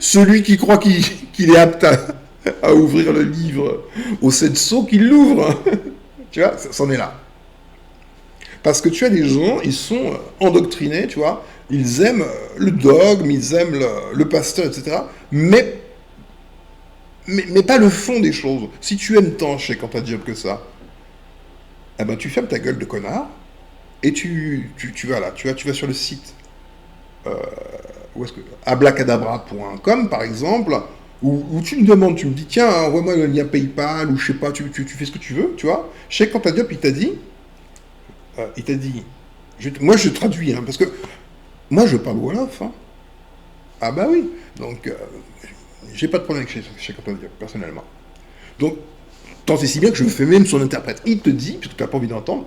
Celui qui croit qu'il est apte à ouvrir le livre au 7 sceaux, qu'il l'ouvre. Tu vois, ça en est là. Parce que tu as des gens, ils sont endoctrinés, tu vois, ils aiment le dogme, ils aiment le pasteur, etc. Mais pas le fond des choses. Si tu aimes tant chez quand t'as dit que ça, eh ben tu fermes ta gueule de connard et tu vas là, tu vas sur le site où est-ce que ablacadabra.com par exemple, où tu me demandes, tu me dis tiens, envoie-moi le lien PayPal ou je sais pas, tu fais ce que tu veux, tu vois. Chez quand t'as dit, il t'a dit, moi je traduis, hein, parce que moi je parle Wolof, hein. Ah bah oui, donc j'ai pas de problème avec chez quand t'as dit, personnellement. Donc tant c'est si bien que je fais même son interprète. Il te dit, puisque tu n'as pas envie d'entendre,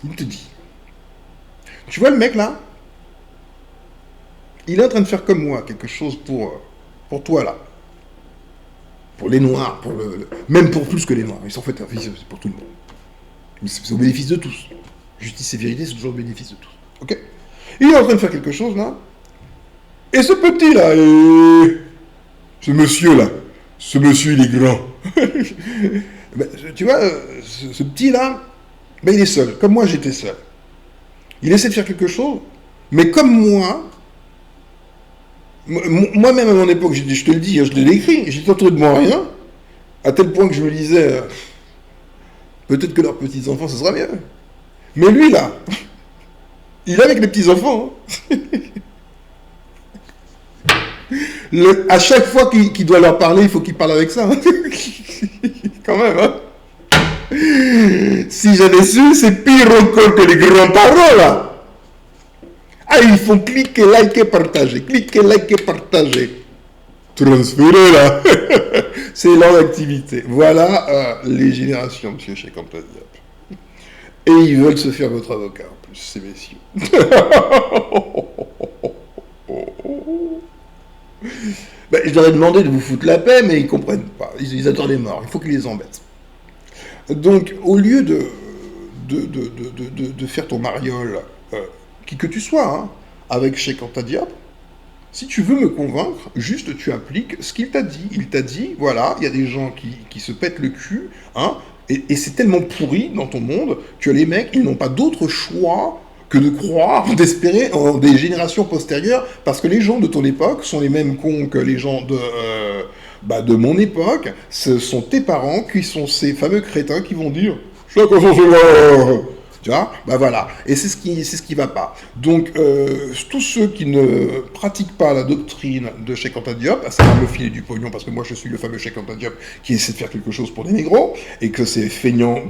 il te dit, tu vois le mec là, il est en train de faire comme moi, quelque chose pour toi là. Pour les noirs, même pour plus que les noirs. Ils s'en foutent, c'est pour tout le monde. Mais c'est au bénéfice de tous. Justice et vérité, c'est toujours au bénéfice de tous. Ok? Il est en train de faire quelque chose là. Et ce petit là, ce monsieur il est grand. Ben, tu vois, ce petit là, ben, il est seul, comme moi j'étais seul. Il essaie de faire quelque chose, mais comme moi-même à mon époque, je te le dis, je l'ai écrit, j'étais entouré de moi rien, à tel point que je me disais, peut-être que leurs petits-enfants, ce sera mieux. Mais lui là, il est avec les petits-enfants. Hein. À chaque fois qu'il doit leur parler, il faut qu'il parle avec ça. Hein. Quand même, hein. Si j'avais su, c'est pire encore que les grands-parents, là. Ah, ils font cliquer, liker, partager. Cliquer, liker, partager. Transférer, là. C'est leur activité. Voilà les générations, monsieur Cheikh Anta Diop. Et ils veulent se faire votre avocat, en plus, ces messieurs. Ben, je leur ai demandé de vous foutre la paix, mais ils ne comprennent pas. Ils attendent les morts. Il faut qu'ils les embêtent. Donc, au lieu de faire ton mariole, qui que tu sois, hein, avec Cheikh Anta Diop, Si tu veux me convaincre, juste tu appliques ce qu'il t'a dit. Il t'a dit, voilà, il y a des gens qui se pètent le cul, hein, et c'est tellement pourri dans ton monde que les mecs, ils n'ont pas d'autre choix que de croire, d'espérer en des générations postérieures, parce que les gens de ton époque sont les mêmes cons que les gens de mon époque. Ce sont tes parents qui sont ces fameux crétins qui vont dire « Chacun son chemin !» Tu vois, bah voilà. Et c'est ce qui va pas. Donc, tous ceux qui ne pratiquent pas la doctrine de Cheikh Anta Diop, à savoir me filer du pognon, parce que moi je suis le fameux Cheikh Anta Diop qui essaie de faire quelque chose pour les négros, et que ces feignants,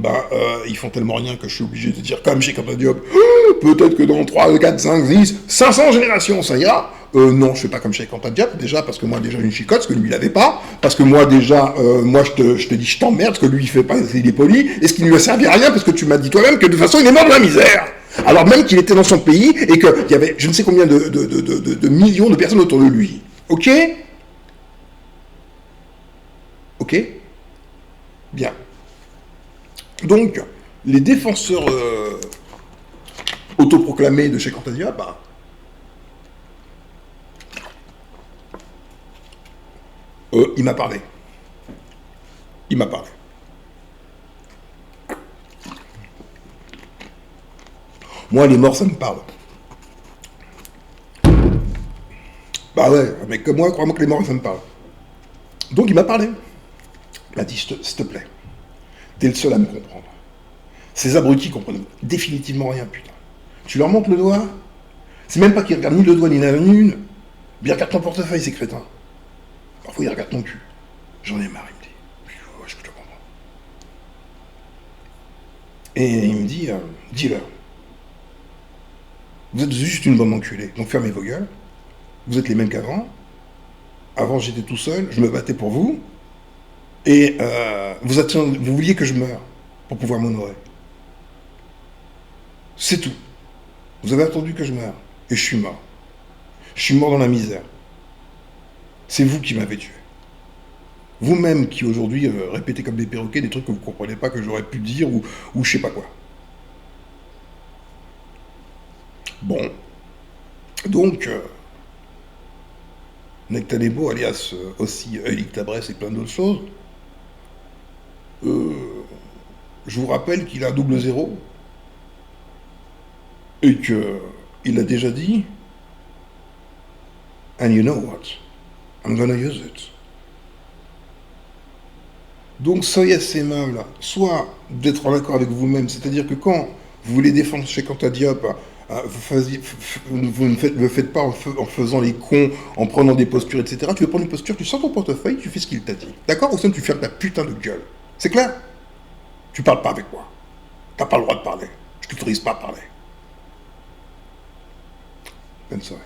ils font tellement rien que je suis obligé de dire comme Cheikh Anta Diop, peut-être que dans 3, 4, 5, 10, 500 générations, ça ira. Non, je fais pas comme Cheikh Anta Diop, déjà, parce que moi, déjà, une chicotte, ce que lui, il avait pas, parce que moi, déjà, je te dis, je t'emmerde, ce que lui, il fait pas, il est poli, et ce qui ne lui a servi à rien, parce que tu m'as dit toi-même que de toute façon, il est mort de la misère. Alors même qu'il était dans son pays, et qu'il y avait je ne sais combien de millions de personnes autour de lui. Ok? Ok? Bien. Donc, les défenseurs autoproclamés de Cheikh Anta Diop, il m'a parlé. Il m'a parlé. Moi, les morts, ça me parle. Bah ouais, mais comme moi, crois-moi que les morts, ça me parle. Donc, il m'a parlé. Il m'a dit, s'il te plaît, t'es le seul à me comprendre. Ces abrutis comprennent définitivement rien, putain. Tu leur montres le doigt, c'est même pas qu'ils regardent ni le doigt ni la lune, bien regarde ton portefeuille, ces crétins. Parfois, ils regardent ton cul. J'en ai marre, il me dit. Ouais, je te comprends. Et il me dit, dis-leur. Vous êtes juste une bande d'enculés, donc fermez vos gueules. Vous êtes les mêmes qu'avant. Avant, j'étais tout seul, je me battais pour vous. Et vous vouliez que je meure pour pouvoir m'honorer. C'est tout. Vous avez attendu que je meure. Et je suis mort. Je suis mort dans la misère. C'est vous qui m'avez tué. Vous-même qui aujourd'hui répétez comme des perroquets des trucs que vous ne comprenez pas, que j'aurais pu dire, ou je sais pas quoi. Bon. Donc, Nectanebo, alias aussi Elik Tabrès et plein d'autres choses, je vous rappelle qu'il a double zéro, et qu'il a déjà dit, and you know what, I'm gonna use it. Donc soyez assez aimable, soit d'être en accord avec vous-même, c'est-à-dire que quand vous voulez défendre Cheikh Anta Diop, vous ne le faites pas en faisant les cons, en prenant des postures, etc. Tu veux prendre une posture, tu sors ton portefeuille, tu fais ce qu'il t'a dit. D'accord? Ou sinon tu fermes ta putain de gueule. C'est clair? Tu parles pas avec moi. T'as pas le droit de parler. Je t'autorise pas à parler. Bonne soirée.